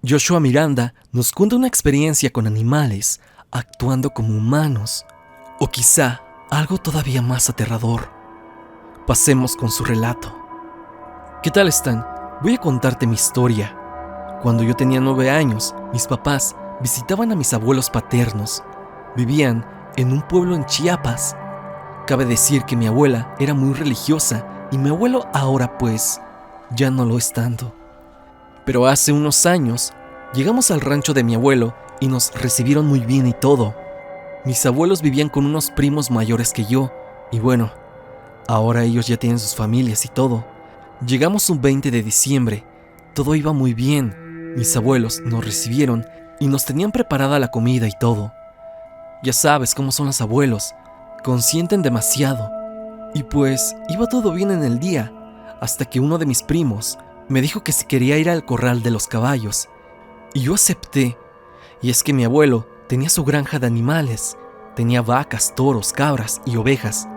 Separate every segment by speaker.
Speaker 1: Joshua Miranda nos cuenta una experiencia con animales actuando como humanos, o quizá algo todavía más aterrador. Pasemos con su relato. ¿Qué tal están? Voy a contarte mi historia. Cuando yo tenía 9 años, mis papás visitaban a mis abuelos paternos. Vivían en un pueblo en Chiapas. Cabe decir que mi abuela era muy religiosa y mi abuelo ahora pues ya no lo es tanto. Pero hace unos años llegamos al rancho de mi abuelo y nos recibieron muy bien y todo. Mis abuelos vivían con unos primos mayores que yo y bueno, ahora ellos ya tienen sus familias y todo. Llegamos un 20 de diciembre, todo iba muy bien. Mis abuelos nos recibieron y nos tenían preparada la comida y todo. Ya sabes cómo son los abuelos, consienten demasiado. Y pues iba todo bien en el día, hasta que uno de mis primos me dijo que si quería ir al corral de los caballos. Y yo acepté. Y es que mi abuelo tenía su granja de animales. Tenía vacas, toros, cabras y ovejas.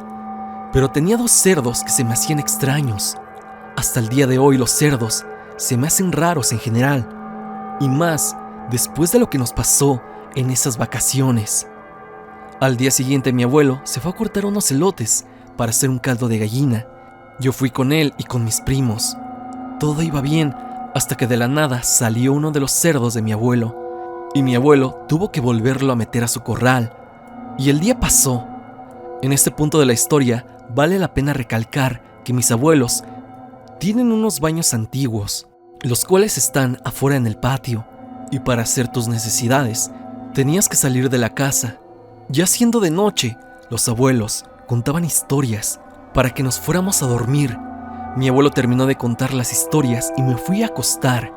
Speaker 1: Pero tenía 2 cerdos que se me hacían extraños. Hasta el día de hoy los cerdos se me hacen raros en general. Y más después de lo que nos pasó en esas vacaciones. Al día siguiente mi abuelo se fue a cortar unos elotes para hacer un caldo de gallina. Yo fui con él y con mis primos. Todo iba bien hasta que de la nada salió uno de los cerdos de mi abuelo y mi abuelo tuvo que volverlo a meter a su corral. Y el día pasó. En este punto de la historia vale la pena recalcar que mis abuelos tienen unos baños antiguos, los cuales están afuera en el patio, y para hacer tus necesidades tenías que salir de la casa. Ya siendo de noche, los abuelos contaban historias para que nos fuéramos a dormir. Mi abuelo terminó de contar las historias y me fui a acostar.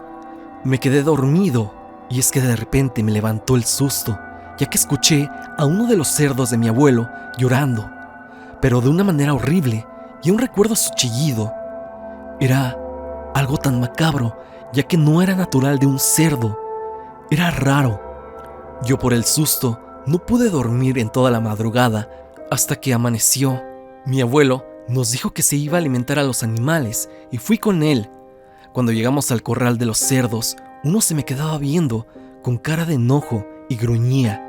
Speaker 1: Me quedé dormido y es que de repente me levantó el susto, ya que escuché a uno de los cerdos de mi abuelo llorando, pero de una manera horrible, y aún recuerdo su chillido. Era algo tan macabro, ya que no era natural de un cerdo. Era raro. Yo por el susto no pude dormir en toda la madrugada hasta que amaneció. Mi abuelo nos dijo que se iba a alimentar a los animales y fui con él. Cuando llegamos al corral de los cerdos, uno se me quedaba viendo con cara de enojo y gruñía.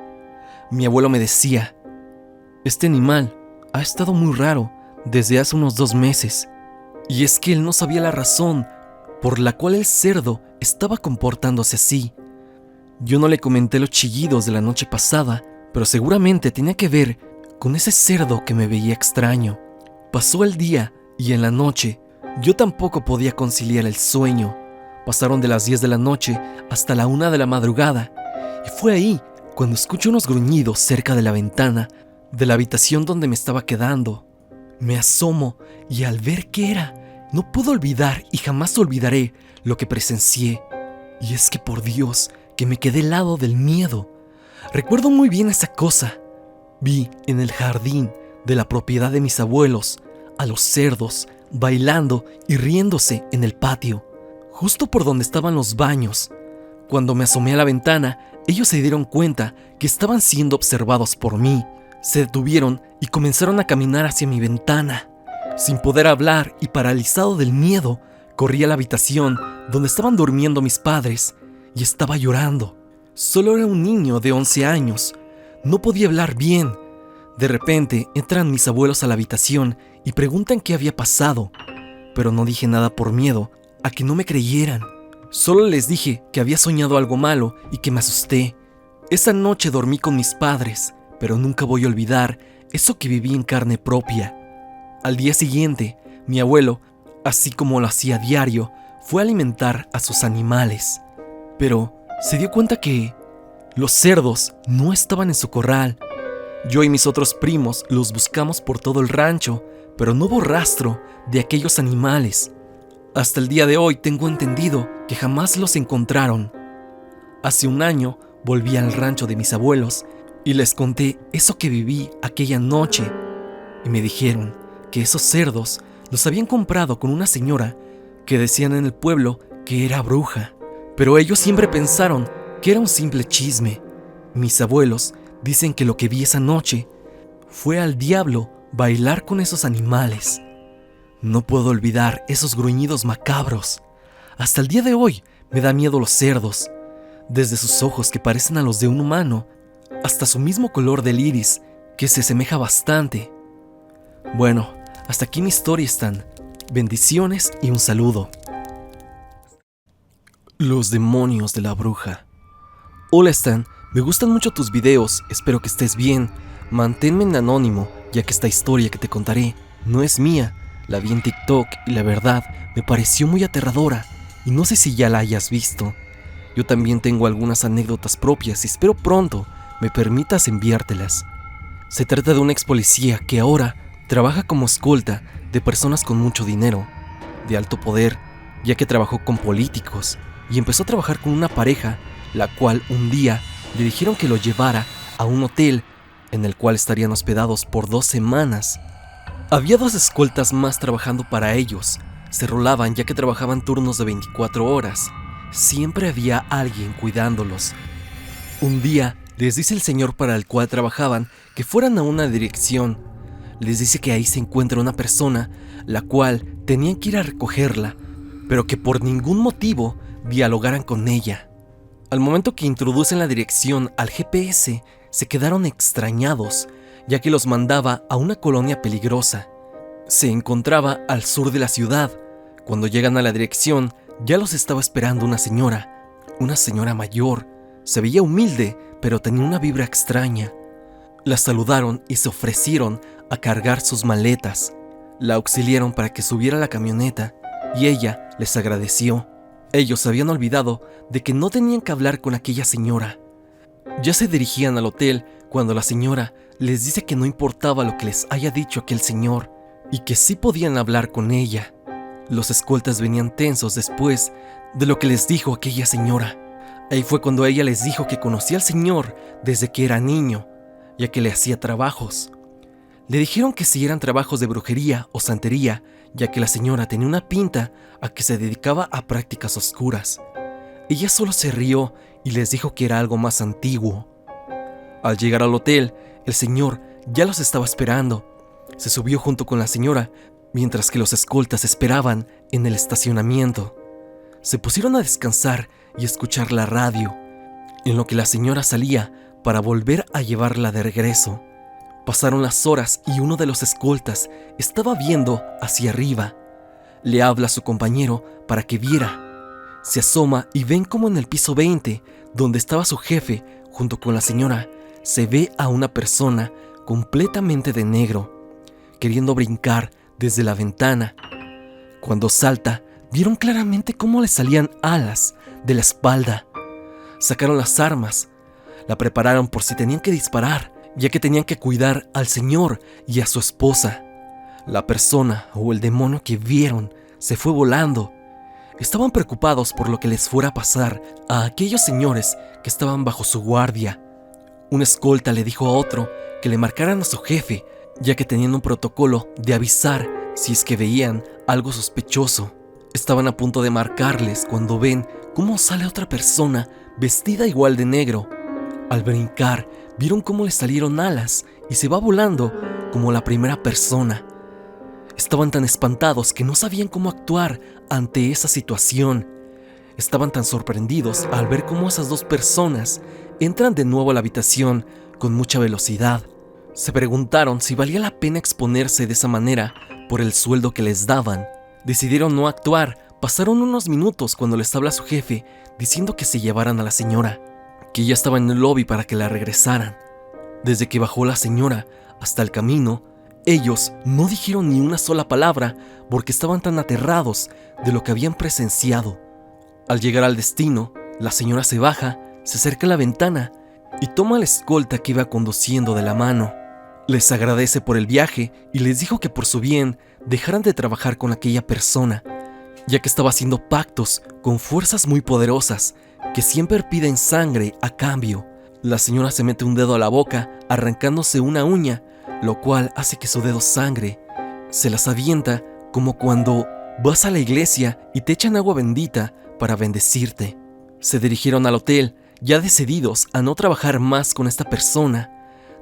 Speaker 1: Mi abuelo me decía: este animal ha estado muy raro desde hace unos 2 meses. Y es que él no sabía la razón por la cual el cerdo estaba comportándose así. Yo no le comenté los chillidos de la noche pasada, pero seguramente tenía que ver con ese cerdo que me veía extraño. Pasó el día y en la noche yo tampoco podía conciliar el sueño. Pasaron de las 10 de la noche hasta la 1 de la madrugada y fue ahí cuando escuché unos gruñidos cerca de la ventana de la habitación donde me estaba quedando. Me asomo y al ver qué era, no puedo olvidar y jamás olvidaré lo que presencié. Y es que por Dios que me quedé helado del miedo. Recuerdo muy bien esa cosa. Vi en el jardín de la propiedad de mis abuelos a los cerdos bailando y riéndose en el patio, justo por donde estaban los baños. Cuando me asomé a la ventana, ellos se dieron cuenta que estaban siendo observados por mí. Se detuvieron y comenzaron a caminar hacia mi ventana. Sin poder hablar y paralizado del miedo, corrí a la habitación donde estaban durmiendo mis padres y estaba llorando. Solo era un niño de 11 años. No podía hablar bien. De repente entran mis abuelos a la habitación y preguntan qué había pasado, pero no dije nada por miedo a que no me creyeran. Solo les dije que había soñado algo malo y que me asusté. Esa noche dormí con mis padres, pero nunca voy a olvidar eso que viví en carne propia. Al día siguiente, mi abuelo, así como lo hacía a diario, fue a alimentar a sus animales. Pero se dio cuenta que los cerdos no estaban en su corral. Yo y mis otros primos los buscamos por todo el rancho, pero no hubo rastro de aquellos animales. Hasta el día de hoy tengo entendido que jamás los encontraron. Hace un año volví al rancho de mis abuelos y les conté eso que viví aquella noche. Y me dijeron que esos cerdos los habían comprado con una señora que decían en el pueblo que era bruja. Pero ellos siempre pensaron que era un simple chisme. Mis abuelos dicen que lo que vi esa noche fue al diablo bailar con esos animales. No puedo olvidar esos gruñidos macabros. Hasta el día de hoy me da miedo los cerdos. desde sus ojos que parecen a los de un humano, hasta su mismo color del iris, que se asemeja bastante. Bueno, hasta aquí mi historia, Stan. Bendiciones y un saludo. Los demonios de la bruja. Hola, Stan, me gustan mucho tus videos, espero que estés bien. Manténme en anónimo, ya que esta historia que te contaré no es mía. La vi en TikTok y la verdad me pareció muy aterradora, y no sé si ya la hayas visto. Yo también tengo algunas anécdotas propias y espero pronto me permitas enviártelas. Se trata de un ex policía que ahora trabaja como escolta de personas con mucho dinero, de alto poder, ya que trabajó con políticos y empezó a trabajar con una pareja, la cual un día le dijeron que lo llevara a un hotel en el cual estarían hospedados por 2 semanas. Había 2 escoltas más trabajando para ellos. Se rolaban ya que trabajaban turnos de 24 horas. Siempre había alguien cuidándolos. Un día les dice el señor para el cual trabajaban que fueran a una dirección. Les dice que ahí se encuentra una persona, la cual tenían que ir a recogerla, pero que por ningún motivo dialogaran con ella. Al momento que introducen la dirección al GPS, se quedaron extrañados, ya que los mandaba a una colonia peligrosa. Se encontraba al sur de la ciudad. Cuando llegan a la dirección, ya los estaba esperando una señora mayor. Se veía humilde, pero tenía una vibra extraña. La saludaron y se ofrecieron a cargar sus maletas. La auxiliaron para que subiera a la camioneta y ella les agradeció. Ellos se habían olvidado de que no tenían que hablar con aquella señora. Ya se dirigían al hotel cuando la señora les dice que no importaba lo que les haya dicho aquel señor y que sí podían hablar con ella. Los escoltas venían tensos después de lo que les dijo aquella señora. Ahí fue cuando ella les dijo que conocía al señor desde que era niño, ya que le hacía trabajos. Le dijeron que si eran trabajos de brujería o santería, ya que la señora tenía una pinta a que se dedicaba a prácticas oscuras. Ella solo se rió y les dijo que era algo más antiguo. Al llegar al hotel, el señor ya los estaba esperando. Se subió junto con la señora, mientras que los escoltas esperaban en el estacionamiento. Se pusieron a descansar y escuchar la radio, en lo que la señora salía para volver a llevarla de regreso. Pasaron las horas y uno de los escoltas estaba viendo hacia arriba. Le habla a su compañero para que viera. Se asoma y ven como en el piso 20, donde estaba su jefe, junto con la señora, se ve a una persona completamente de negro, queriendo brincar desde la ventana. Cuando salta, vieron claramente cómo le salían alas de la espalda. Sacaron las armas, la prepararon por si tenían que disparar, ya que tenían que cuidar al señor y a su esposa. La persona o el demonio que vieron se fue volando. Estaban preocupados por lo que les fuera a pasar a aquellos señores que estaban bajo su guardia. Un escolta le dijo a otro que le marcaran a su jefe, ya que tenían un protocolo de avisar si es que veían algo sospechoso. Estaban a punto de marcarles cuando ven cómo sale otra persona vestida igual de negro. Al brincar, vieron cómo le salieron alas y se va volando como la primera persona. Estaban tan espantados que no sabían cómo actuar ante esa situación. Estaban tan sorprendidos al ver cómo esas 2 personas entran de nuevo a la habitación con mucha velocidad. Se preguntaron si valía la pena exponerse de esa manera por el sueldo que les daban. Decidieron no actuar. Pasaron unos minutos cuando les habla su jefe diciendo que se llevaran a la señora, que ya estaba en el lobby para que la regresaran. Desde que bajó la señora hasta el camino, ellos no dijeron ni una sola palabra porque estaban tan aterrados de lo que habían presenciado. Al llegar al destino, la señora se baja, se acerca a la ventana y toma a la escolta que iba conduciendo de la mano. Les agradece por el viaje y les dijo que por su bien dejaran de trabajar con aquella persona, ya que estaba haciendo pactos con fuerzas muy poderosas que siempre piden sangre a cambio. La señora se mete un dedo a la boca, arrancándose una uña, lo cual hace que su dedo sangre. Se las avienta como cuando vas a la iglesia y te echan agua bendita para bendecirte. Se dirigieron al hotel, ya decididos a no trabajar más con esta persona,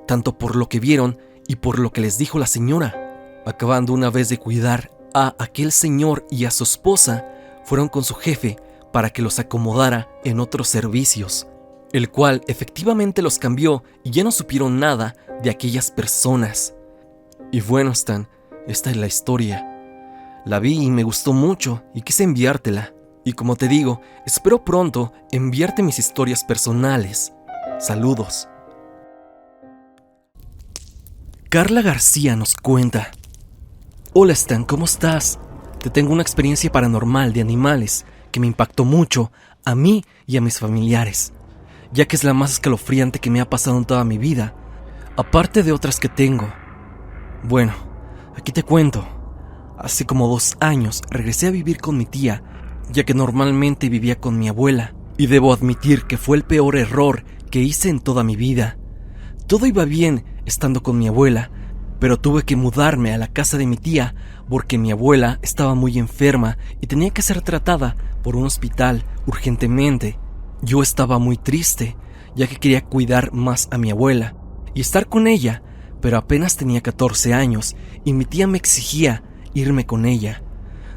Speaker 1: tanto por lo que vieron y por lo que les dijo la señora. Acabando una vez de cuidar a aquel señor y a su esposa, fueron con su jefe para que los acomodara en otros servicios, el cual efectivamente los cambió y ya no supieron nada de aquellas personas. Y bueno, Stan, esta es la historia. La vi y me gustó mucho y quise enviártela. Y como te digo, espero pronto enviarte mis historias personales. Saludos. Carla García nos cuenta: Hola Stan, ¿cómo estás? Te tengo una experiencia paranormal de animales que me impactó mucho a mí y a mis familiares, ya que es la más escalofriante que me ha pasado en toda mi vida, aparte de otras que tengo. Bueno, aquí te cuento. Hace como 2 años regresé a vivir con mi tía, ya que normalmente vivía con mi abuela, y debo admitir que fue el peor error que hice en toda mi vida. Todo iba bien estando con mi abuela, pero tuve que mudarme a la casa de mi tía porque mi abuela estaba muy enferma y tenía que ser tratada por un hospital urgentemente. Yo estaba muy triste, ya que quería cuidar más a mi abuela y estar con ella, pero apenas tenía 14 años y mi tía me exigía irme con ella.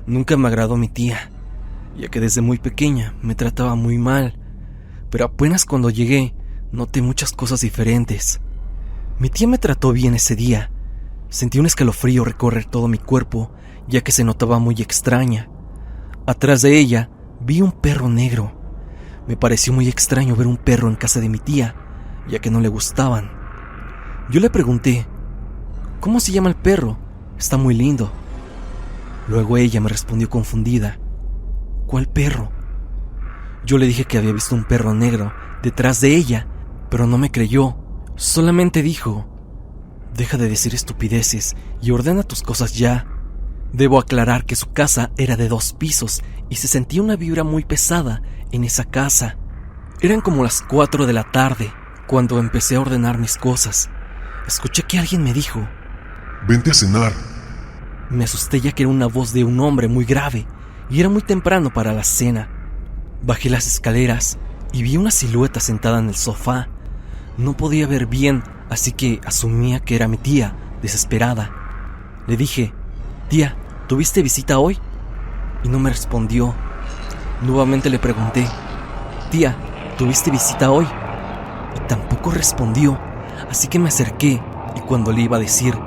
Speaker 1: Nunca me agradó mi tía, ya que desde muy pequeña me trataba muy mal, pero apenas cuando llegué noté muchas cosas diferentes. Mi tía me trató bien ese día. Sentí un escalofrío recorrer todo mi cuerpo, ya que se notaba muy extraña. Atrás de ella vi un perro negro. Me pareció muy extraño ver un perro en casa de mi tía, ya que no le gustaban. Yo le pregunté: ¿cómo se llama el perro? Está muy lindo. Luego ella me respondió confundida: ¿cuál perro? Yo le dije que había visto un perro negro detrás de ella, pero no me creyó. Solamente dijo: deja de decir estupideces y ordena tus cosas ya. Debo aclarar que su casa era de 2 pisos y se sentía una vibra muy pesada en esa casa. Eran como las 4 de la tarde cuando empecé a ordenar mis cosas. Escuché que alguien me dijo:
Speaker 2: vente a cenar.
Speaker 1: Me asusté, ya que era una voz de un hombre muy grave y era muy temprano para la cena. Bajé las escaleras y vi una silueta sentada en el sofá. No podía ver bien, así que asumía que era mi tía, desesperada. Le dije: tía, ¿tuviste visita hoy? Y no me respondió. Nuevamente le pregunté: tía, ¿tuviste visita hoy? Y tampoco respondió, así que me acerqué y cuando le iba a decir: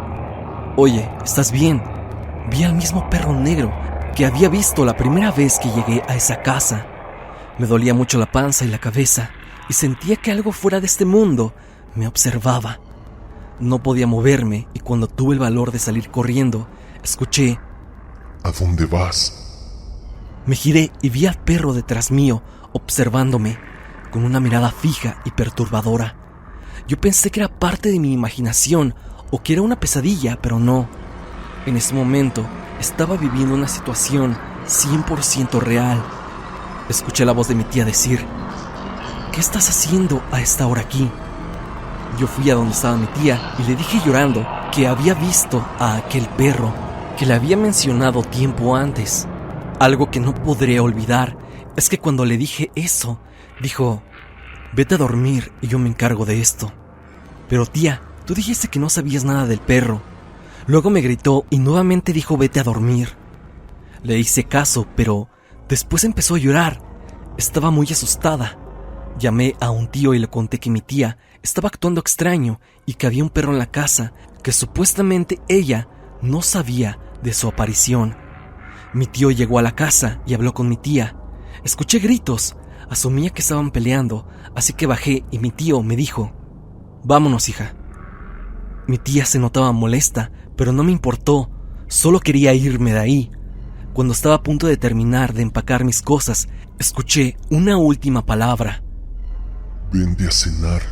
Speaker 1: oye, ¿estás bien? Vi al mismo perro negro que había visto la primera vez que llegué a esa casa. Me dolía mucho la panza y la cabeza y sentía que algo fuera de este mundo me observaba. No podía moverme y cuando tuve el valor de salir corriendo, escuché:
Speaker 2: ¿a dónde vas?
Speaker 1: Me giré y vi al perro detrás mío, observándome, con una mirada fija y perturbadora. Yo pensé que era parte de mi imaginación o que era una pesadilla, pero no. En ese momento estaba viviendo una situación 100% real. Escuché la voz de mi tía decir: ¿qué estás haciendo a esta hora aquí? Yo fui a donde estaba mi tía y le dije llorando que había visto a aquel perro que le había mencionado tiempo antes. Algo que no podré olvidar es que cuando le dije eso, dijo: vete a dormir y yo me encargo de esto. Pero tía, tú dijiste que no sabías nada del perro. Luego me gritó y nuevamente dijo: vete a dormir. Le hice caso, pero después empezó a llorar. Estaba muy asustada. Llamé a un tío y le conté que mi tía estaba actuando extraño y que había un perro en la casa, que supuestamente ella no sabía de su aparición. Mi tío llegó a la casa y habló con mi tía. Escuché gritos. Asumía que estaban peleando, así que bajé y mi tío me dijo: vámonos, hija. Mi tía se notaba molesta, pero no me importó. Solo quería irme de ahí. Cuando estaba a punto de terminar de empacar mis cosas, escuché una última palabra:
Speaker 2: vente a cenar.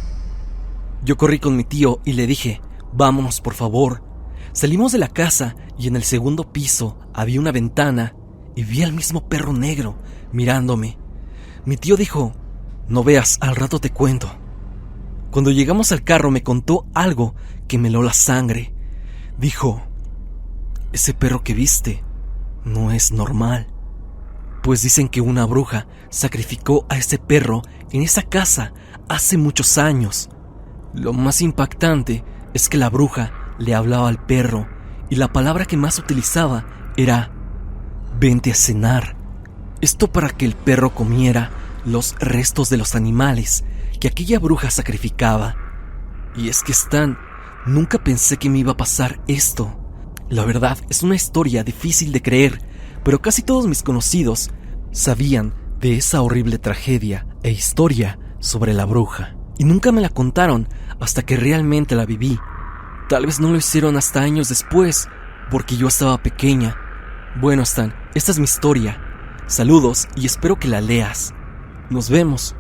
Speaker 1: Yo corrí con mi tío y le dije: vámonos, por favor. Salimos de la casa y en el segundo piso había una ventana y vi al mismo perro negro mirándome. Mi tío dijo: no veas, al rato te cuento. Cuando llegamos al carro me contó algo que me heló la sangre. Dijo: ese perro que viste no es normal, pues dicen que una bruja sacrificó a ese perro en esa casa hace muchos años. Lo más impactante es que la bruja le hablaba al perro y la palabra que más utilizaba era: vente a cenar. Esto para que el perro comiera los restos de los animales que aquella bruja sacrificaba. Y es que Stan, nunca pensé que me iba a pasar esto. La verdad, es una historia difícil de creer, pero casi todos mis conocidos sabían de esa horrible tragedia e historia sobre la bruja. Y nunca me la contaron hasta que realmente la viví. Tal vez no lo hicieron hasta años después, porque yo estaba pequeña. Bueno, Stan, esta es mi historia. Saludos y espero que la leas. Nos vemos.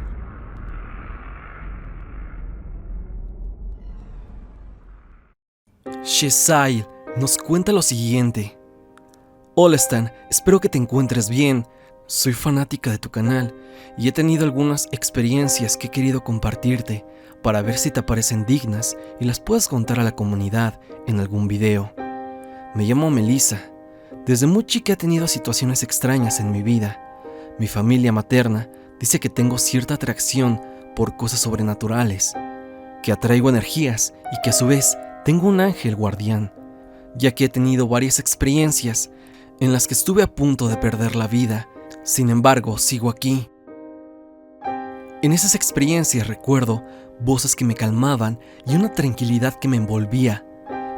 Speaker 1: Shesail nos cuenta lo siguiente. Hola Stan, espero que te encuentres bien. Soy fanática de tu canal y he tenido algunas experiencias que he querido compartirte para ver si te parecen dignas y las puedes contar a la comunidad en algún video. Me llamo Melissa. Desde muy chica he tenido situaciones extrañas en mi vida. Mi familia materna dice que tengo cierta atracción por cosas sobrenaturales, que atraigo energías y que a su vez tengo un ángel guardián, ya que he tenido varias experiencias en las que estuve a punto de perder la vida. Sin embargo, sigo aquí. En esas experiencias recuerdo voces que me calmaban y una tranquilidad que me envolvía.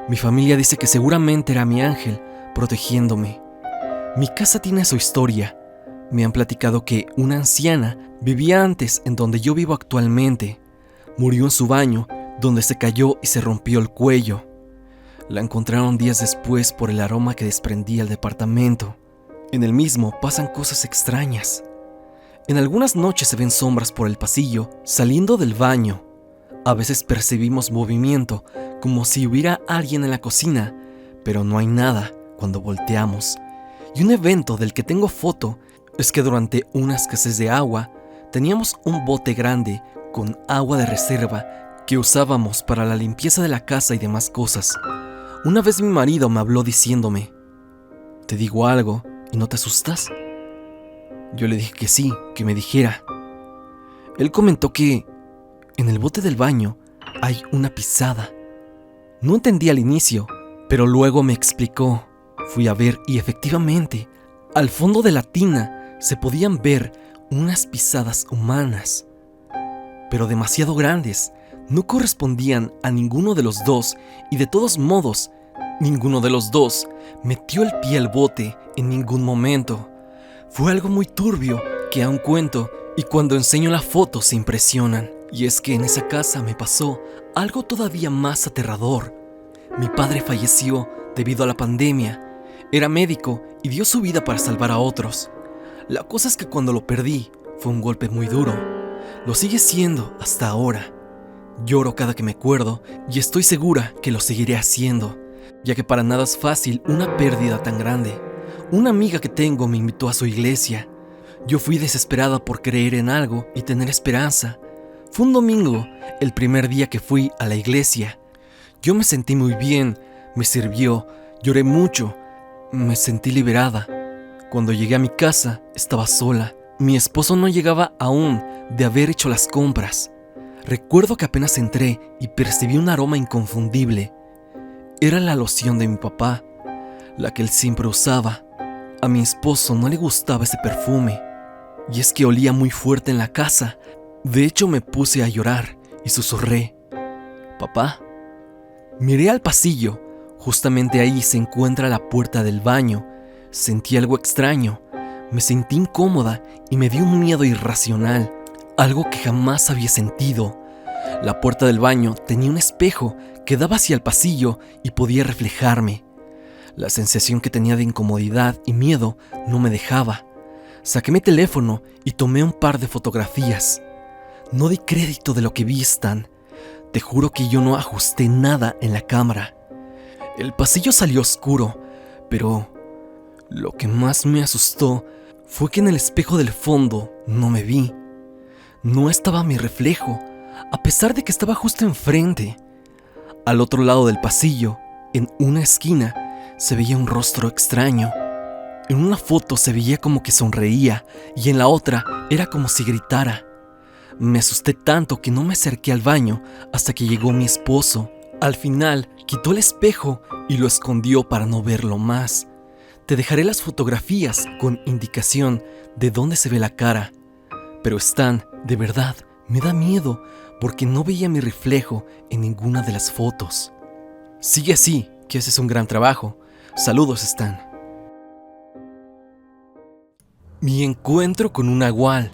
Speaker 1: Mi familia dice que seguramente era mi ángel protegiéndome. Mi casa tiene su historia. Me han platicado que una anciana vivía antes en donde yo vivo actualmente. Murió en su baño, donde se cayó y se rompió el cuello. La encontraron días después por el aroma que desprendía el departamento. En el mismo pasan cosas extrañas. En algunas noches se ven sombras por el pasillo saliendo del baño. A veces percibimos movimiento, como si hubiera alguien en la cocina, pero no hay nada cuando volteamos. Y un evento del que tengo foto es que durante una escasez de agua, teníamos un bote grande con agua de reserva que usábamos para la limpieza de la casa y demás cosas. Una vez mi marido me habló diciéndome: ¿te digo algo y no te asustas? Yo le dije que sí, que me dijera. Él comentó que en el bote del baño hay una pisada. No entendí al inicio, pero luego me explicó. Fui a ver y efectivamente, al fondo de la tina se podían ver unas pisadas humanas, pero demasiado grandes. No correspondían a ninguno de los dos y de todos modos, ninguno de los dos metió el pie al bote en ningún momento. Fue algo muy turbio que aún cuento y cuando enseño la foto se impresionan. Y es que en esa casa me pasó algo todavía más aterrador. Mi padre falleció debido a la pandemia. Era médico y dio su vida para salvar a otros. La cosa es que cuando lo perdí fue un golpe muy duro. Lo sigue siendo hasta ahora. Lloro cada que me acuerdo y estoy segura que lo seguiré haciendo, ya que para nada es fácil una pérdida tan grande. Una amiga que tengo me invitó a su iglesia. Yo fui desesperada por creer en algo y tener esperanza. Fue un domingo, el primer día que fui a la iglesia. Yo me sentí muy bien, me sirvió, lloré mucho, me sentí liberada. Cuando llegué a mi casa, estaba sola. Mi esposo no llegaba aún de haber hecho las compras. Recuerdo que apenas entré y percibí un aroma inconfundible. Era la loción de mi papá, la que él siempre usaba. A mi esposo no le gustaba ese perfume, y es que olía muy fuerte en la casa. De hecho, me puse a llorar y susurré: «Papá». Miré al pasillo. Justamente ahí se encuentra la puerta del baño. Sentí algo extraño. Me sentí incómoda y me dio un miedo irracional, algo que jamás había sentido. La puerta del baño tenía un espejo que daba hacia el pasillo y podía reflejarme. La sensación que tenía de incomodidad y miedo no me dejaba. Saqué mi teléfono y tomé un par de fotografías. No di crédito de lo que vi, Stan. Te juro que yo no ajusté nada en la cámara. El pasillo salió oscuro, pero lo que más me asustó fue que en el espejo del fondo no me vi. No estaba mi reflejo, a pesar de que estaba justo enfrente. Al otro lado del pasillo, en una esquina, se veía un rostro extraño. En una foto se veía como que sonreía y en la otra era como si gritara. Me asusté tanto que no me acerqué al baño hasta que llegó mi esposo. Al final, quitó el espejo y lo escondió para no verlo más. te dejaré las fotografías con indicación de dónde se ve la cara. Pero Stan, de verdad, me da miedo porque no veía mi reflejo en ninguna de las fotos. Sigue así, que haces un gran trabajo. Saludos, Stan. Mi encuentro con un nahual.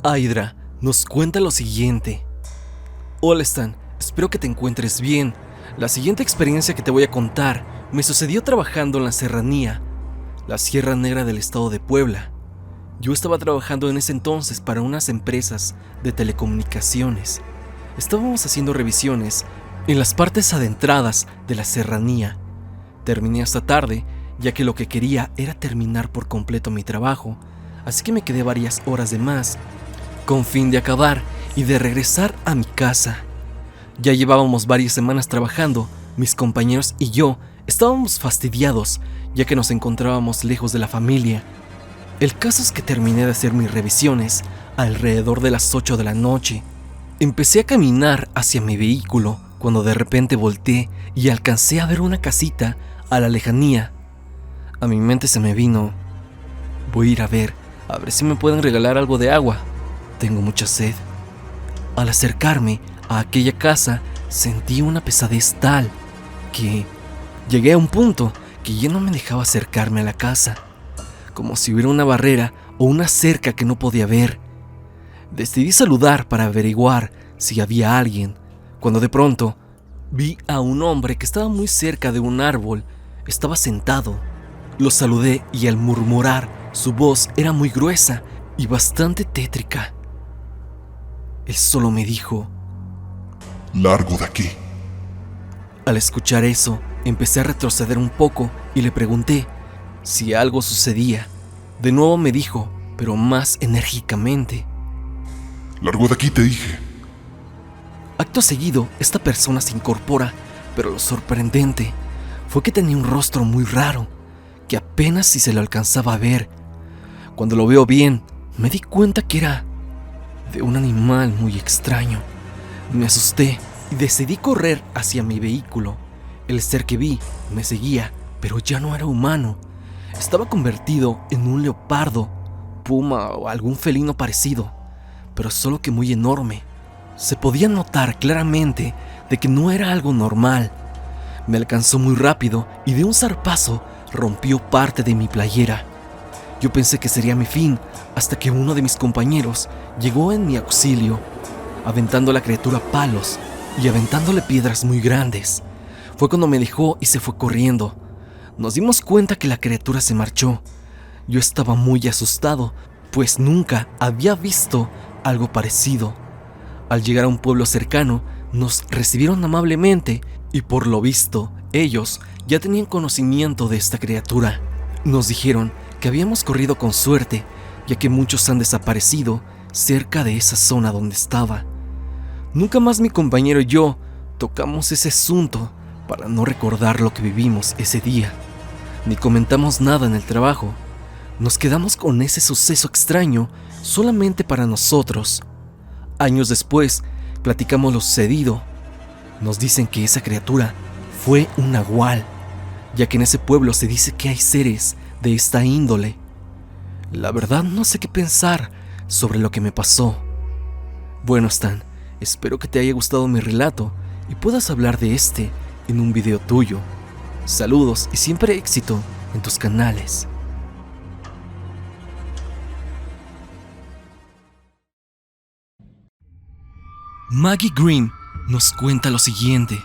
Speaker 1: Aydra nos cuenta lo siguiente. Hola, Stan, espero que te encuentres bien. La siguiente experiencia que te voy a contar me sucedió trabajando en la serranía, la Sierra Negra del estado de Puebla. Yo estaba trabajando en ese entonces para unas empresas de telecomunicaciones. Estábamos haciendo revisiones en las partes adentradas de la serranía. Terminé hasta tarde, ya que lo que quería era terminar por completo mi trabajo, así que me quedé varias horas de más, con fin de acabar y de regresar a mi casa. Ya llevábamos varias semanas trabajando, mis compañeros y yo estábamos fastidiados, ya que nos encontrábamos lejos de la familia. El caso es que terminé de hacer mis revisiones alrededor de las 8 de la noche. Empecé a caminar hacia mi vehículo cuando de repente volteé y alcancé a ver una casita a la lejanía. A mi mente se me vino: voy a ir a ver si me pueden regalar algo de agua. Tengo mucha sed. Al acercarme a aquella casa, sentí una pesadez tal que llegué a un punto que ya no me dejaba acercarme a la casa, como si hubiera una barrera o una cerca que no podía ver. Decidí saludar para averiguar si había alguien, cuando de pronto vi a un hombre que estaba muy cerca de un árbol. Estaba sentado. Lo saludé y al murmurar, su voz era muy gruesa y bastante tétrica. Él solo me dijo:
Speaker 2: largo de aquí.
Speaker 1: Al escuchar eso, empecé a retroceder un poco y le pregunté si algo sucedía. De nuevo me dijo, pero más enérgicamente:
Speaker 2: largo de aquí, te dije.
Speaker 1: Acto seguido, esta persona se incorpora, pero lo sorprendente fue que tenía un rostro muy raro, que apenas si se lo alcanzaba a ver. Cuando lo veo bien, me di cuenta que era de un animal muy extraño. Me asusté y decidí correr hacia mi vehículo. El ser que vi me seguía, pero ya no era humano. Estaba convertido en un leopardo, puma o algún felino parecido, pero solo que muy enorme. Se podía notar claramente de que no era algo normal. Me alcanzó muy rápido y de un zarpazo rompió parte de mi playera. Yo pensé que sería mi fin, hasta que uno de mis compañeros llegó en mi auxilio, aventando a la criatura palos y aventándole piedras muy grandes. Fue cuando me dejó y se fue corriendo. Nos dimos cuenta que la criatura se marchó. Yo estaba muy asustado, pues nunca había visto algo parecido. Al llegar a un pueblo cercano, nos recibieron amablemente y por lo visto, ellos ya tenían conocimiento de esta criatura. Nos dijeron que habíamos corrido con suerte, ya que muchos han desaparecido cerca de esa zona donde estaba. Nunca más mi compañero y yo tocamos ese asunto para no recordar lo que vivimos ese día, ni comentamos nada en el trabajo. Nos quedamos con ese suceso extraño solamente para nosotros. Años después, platicamos lo sucedido. Nos dicen que esa criatura fue un nahual, ya que en ese pueblo se dice que hay seres de esta índole. La verdad no sé qué pensar sobre lo que me pasó. Bueno, Stan, espero que te haya gustado mi relato y puedas hablar de este en un video tuyo. Saludos y siempre éxito en tus canales. Maggie Green nos cuenta lo siguiente.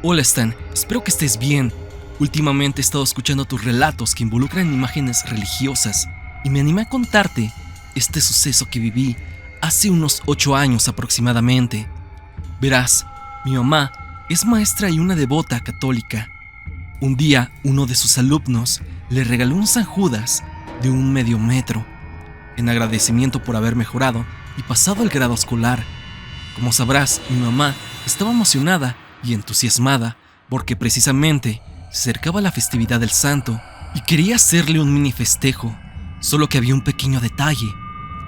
Speaker 1: Hola Stan, espero que estés bien. Últimamente he estado escuchando tus relatos que involucran imágenes religiosas y me animé a contarte este suceso que viví hace unos 8 años aproximadamente. Verás, mi mamá es maestra y una devota católica. Un día, uno de sus alumnos le regaló un San Judas de 1/2 metro, en agradecimiento por haber mejorado y pasado el grado escolar. Como sabrás, mi mamá estaba emocionada y entusiasmada porque precisamente se acercaba la festividad del santo y quería hacerle un mini festejo, solo que había un pequeño detalle.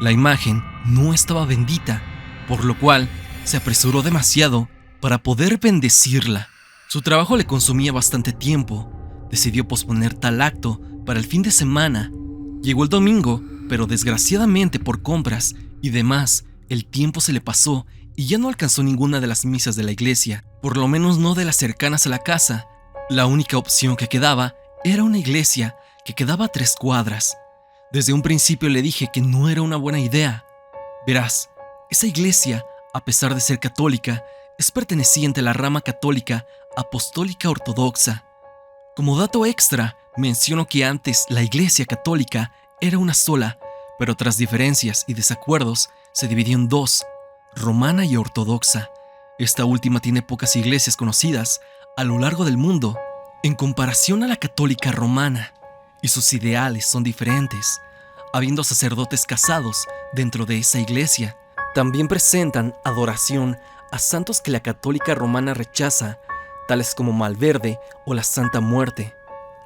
Speaker 1: La imagen no estaba bendita, por lo cual se apresuró demasiado para poder bendecirla. Su trabajo le consumía bastante tiempo, decidió posponer tal acto para el fin de semana. Llegó el domingo, pero desgraciadamente por compras y demás, el tiempo se le pasó y ya no alcanzó ninguna de las misas de la iglesia, por lo menos no de las cercanas a la casa. La única opción que quedaba era una iglesia que quedaba a 3 cuadras. Desde un principio le dije que no era una buena idea. Verás, esa iglesia, a pesar de ser católica, es perteneciente a la rama católica apostólica ortodoxa. Como dato extra, menciono que antes la iglesia católica era una sola, pero tras diferencias y desacuerdos se dividió en 2, romana y ortodoxa. Esta última tiene pocas iglesias conocidas a lo largo del mundo en comparación a la católica romana, y sus ideales son diferentes, habiendo sacerdotes casados dentro de esa iglesia. También presentan adoración a santos que la católica romana rechaza, tales como Malverde o la Santa Muerte.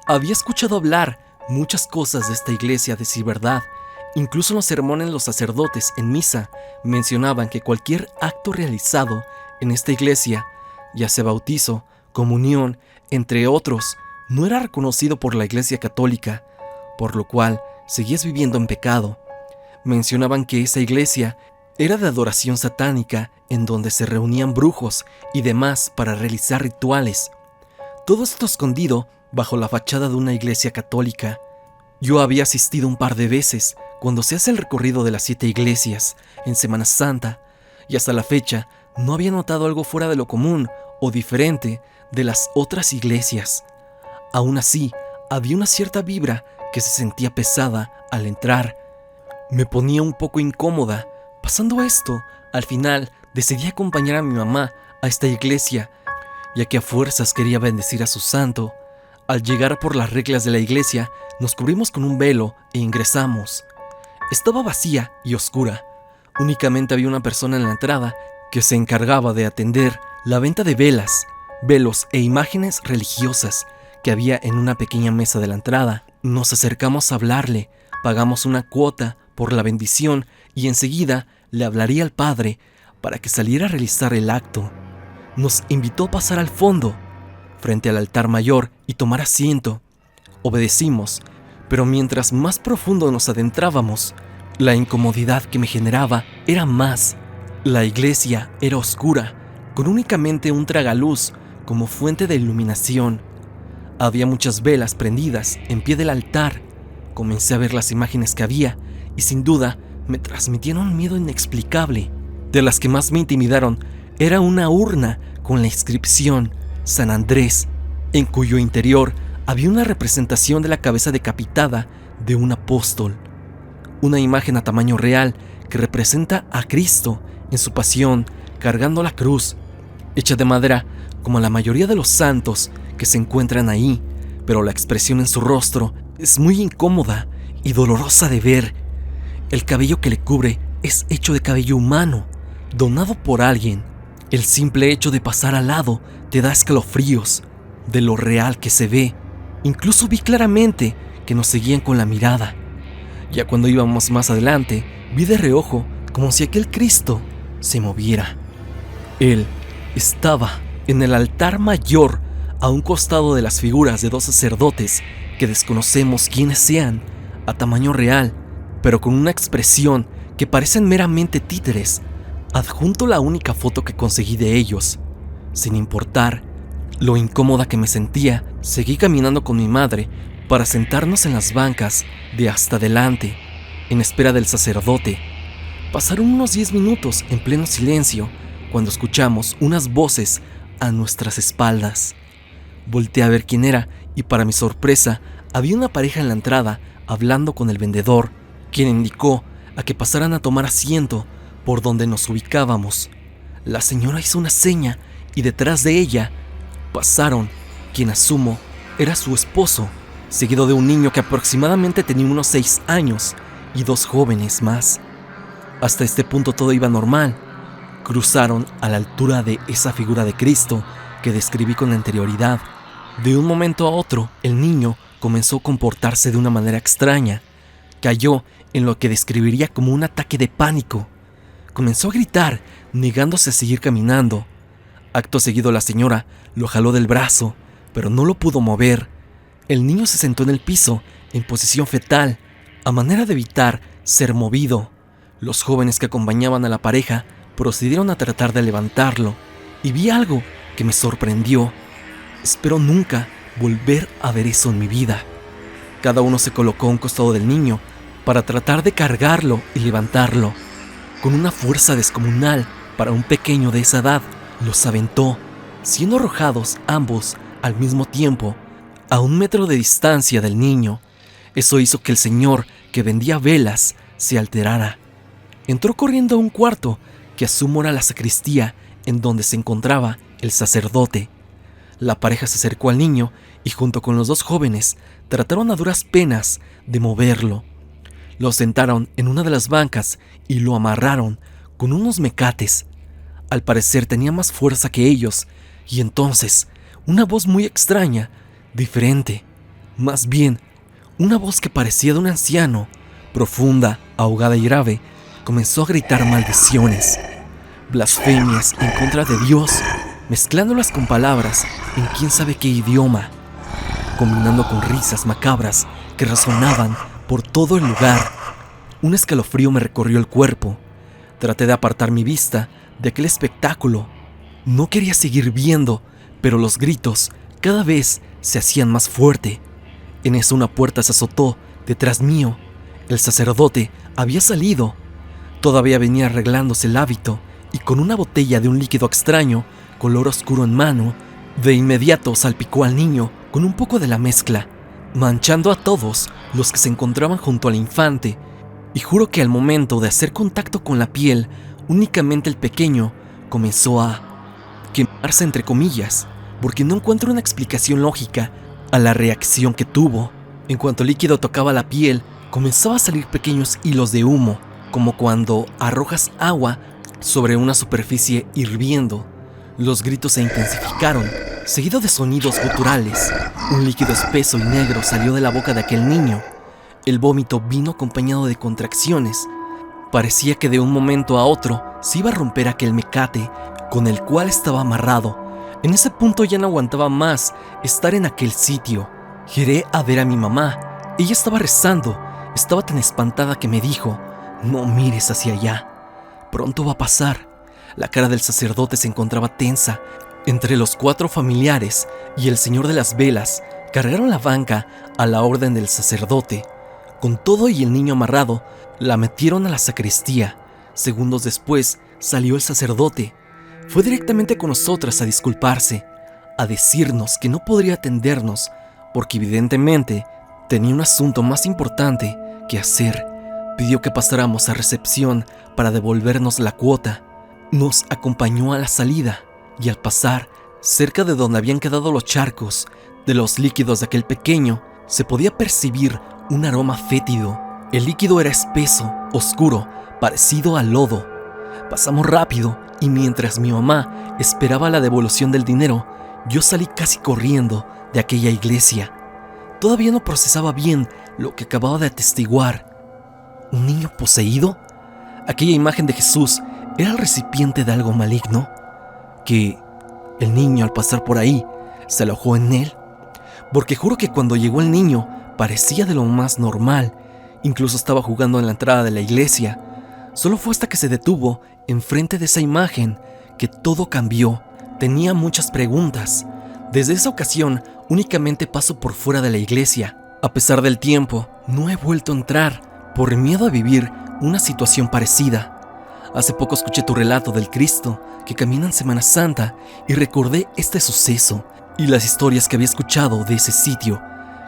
Speaker 1: Había escuchado hablar muchas cosas de esta iglesia de decir verdad. Incluso en los sermones los sacerdotes en misa mencionaban que cualquier acto realizado en esta iglesia, ya sea bautizo, comunión, entre otros, no era reconocido por la iglesia católica, por lo cual seguías viviendo en pecado. Mencionaban que esa iglesia era de adoración satánica, en donde se reunían brujos y demás para realizar rituales. Todo esto escondido bajo la fachada de una iglesia católica. Yo había asistido un par de veces cuando se hace el recorrido de las 7 iglesias en Semana Santa, y hasta la fecha no había notado algo fuera de lo común o diferente de las otras iglesias. Aún así, había una cierta vibra que se sentía pesada al entrar. Me ponía un poco incómoda. Pasando esto, al final decidí acompañar a mi mamá a esta iglesia, ya que a fuerzas quería bendecir a su santo. Al llegar por las reglas de la iglesia, nos cubrimos con un velo e ingresamos. Estaba vacía y oscura. Únicamente había una persona en la entrada que se encargaba de atender la venta de velas, velos e imágenes religiosas que había en una pequeña mesa de la entrada. Nos acercamos a hablarle, pagamos una cuota por la bendición y enseguida le hablaría al padre para que saliera a realizar el acto. Nos invitó a pasar al fondo, frente al altar mayor, y tomar asiento. Obedecimos, pero mientras más profundo nos adentrábamos, la incomodidad que me generaba era más. La iglesia era oscura, con únicamente un tragaluz como fuente de iluminación. Había muchas velas prendidas en pie del altar. Comencé a ver las imágenes que había y sin duda me transmitieron un miedo inexplicable. De las que más me intimidaron era una urna con la inscripción San Andrés, en cuyo interior había una representación de la cabeza decapitada de un apóstol. Una imagen a tamaño real que representa a Cristo en su pasión cargando la cruz, hecha de madera como la mayoría de los santos que se encuentran ahí, pero la expresión en su rostro es muy incómoda y dolorosa de ver. El cabello que le cubre es hecho de cabello humano, donado por alguien. El simple hecho de pasar al lado te da escalofríos de lo real que se ve. Incluso vi claramente que nos seguían con la mirada. Ya cuando íbamos más adelante, vi de reojo como si aquel Cristo se moviera. Él estaba en el altar mayor, a un costado de las figuras de 2 sacerdotes que desconocemos quiénes sean, a tamaño real, pero con una expresión que parecen meramente títeres. Adjunto la única foto que conseguí de ellos. Sin importar lo incómoda que me sentía, seguí caminando con mi madre para sentarnos en las bancas de hasta adelante, en espera del sacerdote. Pasaron unos 10 minutos en pleno silencio cuando escuchamos unas voces a nuestras espaldas. Volteé a ver quién era y para mi sorpresa había una pareja en la entrada hablando con el vendedor, quien indicó a que pasaran a tomar asiento por donde nos ubicábamos. La señora hizo una seña y detrás de ella pasaron quien asumo era su esposo, seguido de un niño que aproximadamente tenía unos 6 años y 2 jóvenes más. Hasta este punto todo iba normal. Cruzaron a la altura de esa figura de Cristo que describí con anterioridad. De un momento a otro, el niño comenzó a comportarse de una manera extraña. Cayó en lo que describiría como un ataque de pánico. Comenzó a gritar, negándose a seguir caminando. Acto seguido la señora lo jaló del brazo, pero no lo pudo mover. El niño se sentó en el piso, en posición fetal, a manera de evitar ser movido. Los jóvenes que acompañaban a la pareja procedieron a tratar de levantarlo, y vi algo que me sorprendió. Espero nunca volver a ver eso en mi vida. Cada uno se colocó a un costado del niño para tratar de cargarlo y levantarlo. Con una fuerza descomunal para un pequeño de esa edad, los aventó, siendo arrojados ambos al mismo tiempo, a 1 metro de distancia del niño. Eso hizo que el señor que vendía velas se alterara. Entró corriendo a un cuarto que asumo era la sacristía, en donde se encontraba el sacerdote. La pareja se acercó al niño y junto con los 2 jóvenes trataron a duras penas de moverlo. Lo sentaron en una de las bancas y lo amarraron con unos mecates. Al parecer tenía más fuerza que ellos, y entonces una voz muy extraña, diferente, más bien una voz que parecía de un anciano, profunda, ahogada y grave, comenzó a gritar maldiciones, blasfemias en contra de Dios, mezclándolas con palabras en quién sabe qué idioma, combinando con risas macabras que resonaban por todo el lugar. Un escalofrío me recorrió el cuerpo. Traté de apartar mi vista de aquel espectáculo. No quería seguir viendo, pero los gritos cada vez se hacían más fuerte. En eso una puerta se azotó detrás mío. El sacerdote había salido. Todavía venía arreglándose el hábito y con una botella de un líquido extraño, color oscuro en mano, de inmediato salpicó al niño con un poco de la mezcla, manchando a todos los que se encontraban junto al infante, y juro que al momento de hacer contacto con la piel, únicamente el pequeño comenzó a quemarse entre comillas, porque no encuentro una explicación lógica a la reacción que tuvo. En cuanto el líquido tocaba la piel, comenzaba a salir pequeños hilos de humo, como cuando arrojas agua sobre una superficie hirviendo. Los gritos se intensificaron, seguido de sonidos guturales. Un líquido espeso y negro salió de la boca de aquel niño. El vómito vino acompañado de contracciones. Parecía que de un momento a otro se iba a romper aquel mecate con el cual estaba amarrado. En ese punto ya no aguantaba más estar en aquel sitio. Giré a ver a mi mamá. Ella estaba rezando. Estaba tan espantada que me dijo: «No mires hacia allá. Pronto va a pasar». La cara del sacerdote se encontraba tensa. Entre los 4 familiares y el señor de las velas cargaron la banca a la orden del sacerdote. Con todo y el niño amarrado, la metieron a la sacristía. Segundos después salió el sacerdote. Fue directamente con nosotras a disculparse, a decirnos que no podría atendernos porque evidentemente tenía un asunto más importante que hacer. Pidió que pasáramos a recepción para devolvernos la cuota. Nos acompañó a la salida y al pasar cerca de donde habían quedado los charcos de los líquidos de aquel pequeño, se podía percibir un aroma fétido. El líquido era espeso, oscuro, parecido al lodo. Pasamos rápido y mientras mi mamá esperaba la devolución del dinero, yo salí casi corriendo de aquella iglesia. Todavía no procesaba bien lo que acababa de atestiguar. ¿Un niño poseído? Aquella imagen de Jesús era el recipiente de algo maligno, que el niño al pasar por ahí se alojó en él, porque juro que cuando llegó el niño parecía de lo más normal, incluso estaba jugando en la entrada de la iglesia. Solo fue hasta que se detuvo enfrente de esa imagen que todo cambió. Tenía muchas preguntas. Desde esa ocasión únicamente paso por fuera de la iglesia. A pesar del tiempo, no he vuelto a entrar por miedo a vivir una situación parecida. Hace poco escuché tu relato del Cristo que camina en Semana Santa y recordé este suceso y las historias que había escuchado de ese sitio,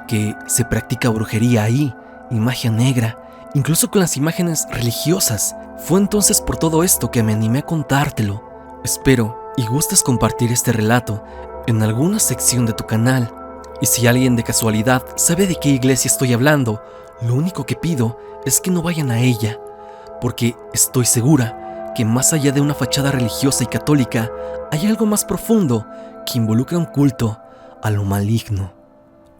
Speaker 1: que se practica brujería ahí y magia negra, incluso con las imágenes religiosas. Fue entonces por todo esto que me animé a contártelo. Espero y gustes compartir este relato en alguna sección de tu canal. Y si alguien de casualidad sabe de qué iglesia estoy hablando, lo único que pido es que no vayan a ella, porque estoy segura que más allá de una fachada religiosa y católica, hay algo más profundo que involucra un culto a lo maligno.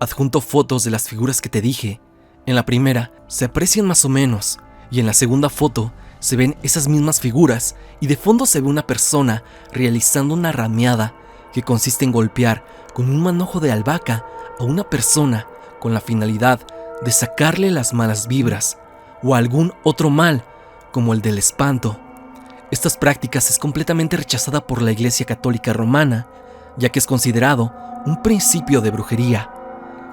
Speaker 1: Adjunto fotos de las figuras que te dije. En la primera se aprecian más o menos, y en la segunda foto se ven esas mismas figuras y de fondo se ve una persona realizando una rameada que consiste en golpear con un manojo de albahaca a una persona con la finalidad de sacarle las malas vibras o algún otro mal, como el del espanto. Estas prácticas es completamente rechazada por la Iglesia Católica Romana, ya que es considerado un principio de brujería,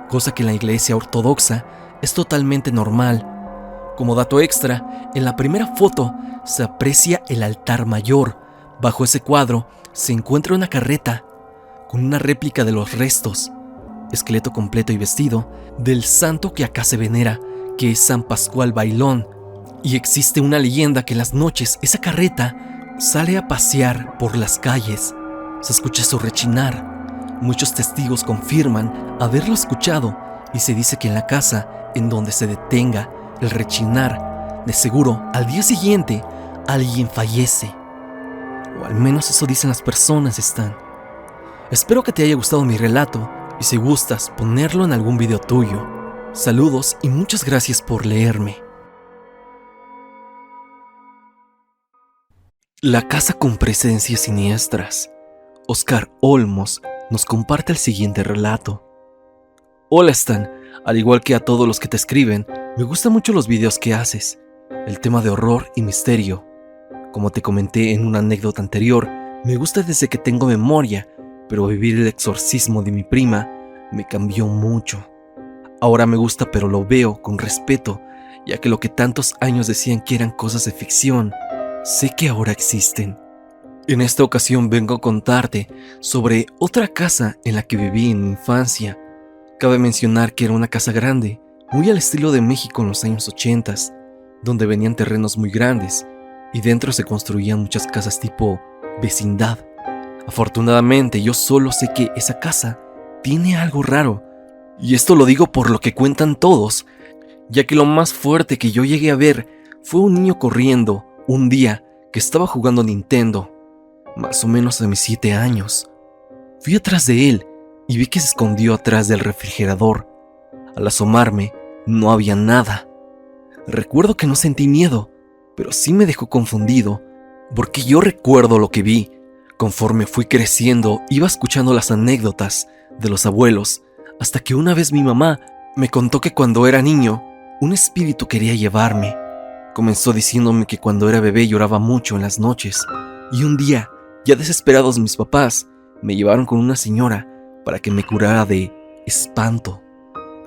Speaker 1: cosa que en la Iglesia Ortodoxa es totalmente normal. Como dato extra, en la primera foto se aprecia el altar mayor. Bajo ese cuadro se encuentra una carreta con una réplica de los restos, esqueleto completo y vestido, del santo que acá se venera, que es San Pascual Bailón. Y existe una leyenda que en las noches esa carreta sale a pasear por las calles. Se escucha su rechinar. Muchos testigos confirman haberlo escuchado y se dice que en la casa en donde se detenga el rechinar, de seguro al día siguiente alguien fallece. O al menos eso dicen las personas, Stan. Espero que te haya gustado mi relato y si gustas ponerlo en algún video tuyo. Saludos y muchas gracias por leerme. La casa con presencias siniestras. Oscar Olmos nos comparte el siguiente relato. Hola Stan, al igual que a todos los que te escriben, me gustan mucho los videos que haces, el tema de horror y misterio. Como te comenté en una anécdota anterior, me gusta desde que tengo memoria, pero vivir el exorcismo de mi prima me cambió mucho. Ahora me gusta, pero lo veo con respeto, ya que lo que tantos años decían que eran cosas de ficción, sé que ahora existen. En esta ocasión vengo a contarte sobre otra casa en la que viví en mi infancia. Cabe mencionar que era una casa grande, muy al estilo de México en los años 80, donde venían terrenos muy grandes y dentro se construían muchas casas tipo vecindad. Afortunadamente yo solo sé que esa casa tiene algo raro, y esto lo digo por lo que cuentan todos, ya que lo más fuerte que yo llegué a ver fue un niño corriendo un día que estaba jugando Nintendo, más o menos a mis 7 años. Fui atrás de él y vi que se escondió atrás del refrigerador. Al asomarme, no había nada. Recuerdo que no sentí miedo, pero sí me dejó confundido, porque yo recuerdo lo que vi. Conforme fui creciendo, iba escuchando las anécdotas de los abuelos, hasta que una vez mi mamá me contó que cuando era niño, un espíritu quería llevarme. Comenzó diciéndome que cuando era bebé lloraba mucho en las noches, y un día, ya desesperados mis papás, me llevaron con una señora para que me curara de espanto.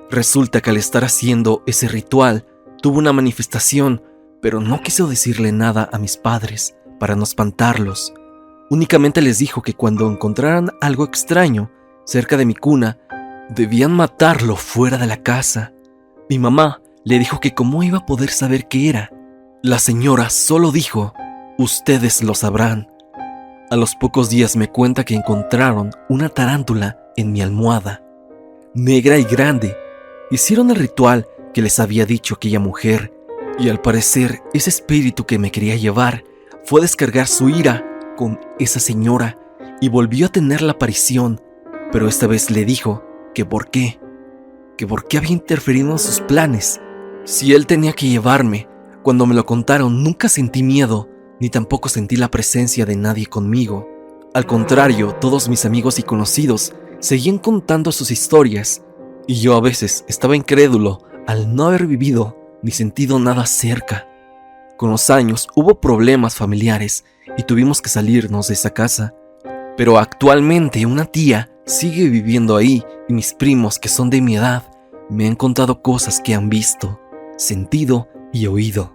Speaker 1: Resulta que al estar haciendo ese ritual, tuvo una manifestación, pero no quiso decirle nada a mis padres para no espantarlos. Únicamente les dijo que cuando encontraran algo extraño cerca de mi cuna, debían matarlo fuera de la casa. Mi mamá le dijo que cómo iba a poder saber qué era. La señora solo dijo, ustedes lo sabrán. A los pocos días me cuenta que encontraron una tarántula en mi almohada, negra y grande. Hicieron el ritual que les había dicho aquella mujer, y al parecer ese espíritu que me quería llevar fue a descargar su ira con esa señora y volvió a tener la aparición, pero esta vez le dijo que por qué había interferido en sus planes. Si él tenía que llevarme, cuando me lo contaron nunca sentí miedo, ni tampoco sentí la presencia de nadie conmigo. Al contrario, todos mis amigos y conocidos seguían contando sus historias, y yo a veces estaba incrédulo al no haber vivido ni sentido nada cerca. Con los años hubo problemas familiares y tuvimos que salirnos de esa casa, pero actualmente una tía sigue viviendo ahí y mis primos que son de mi edad me han contado cosas que han visto, sentido y oído.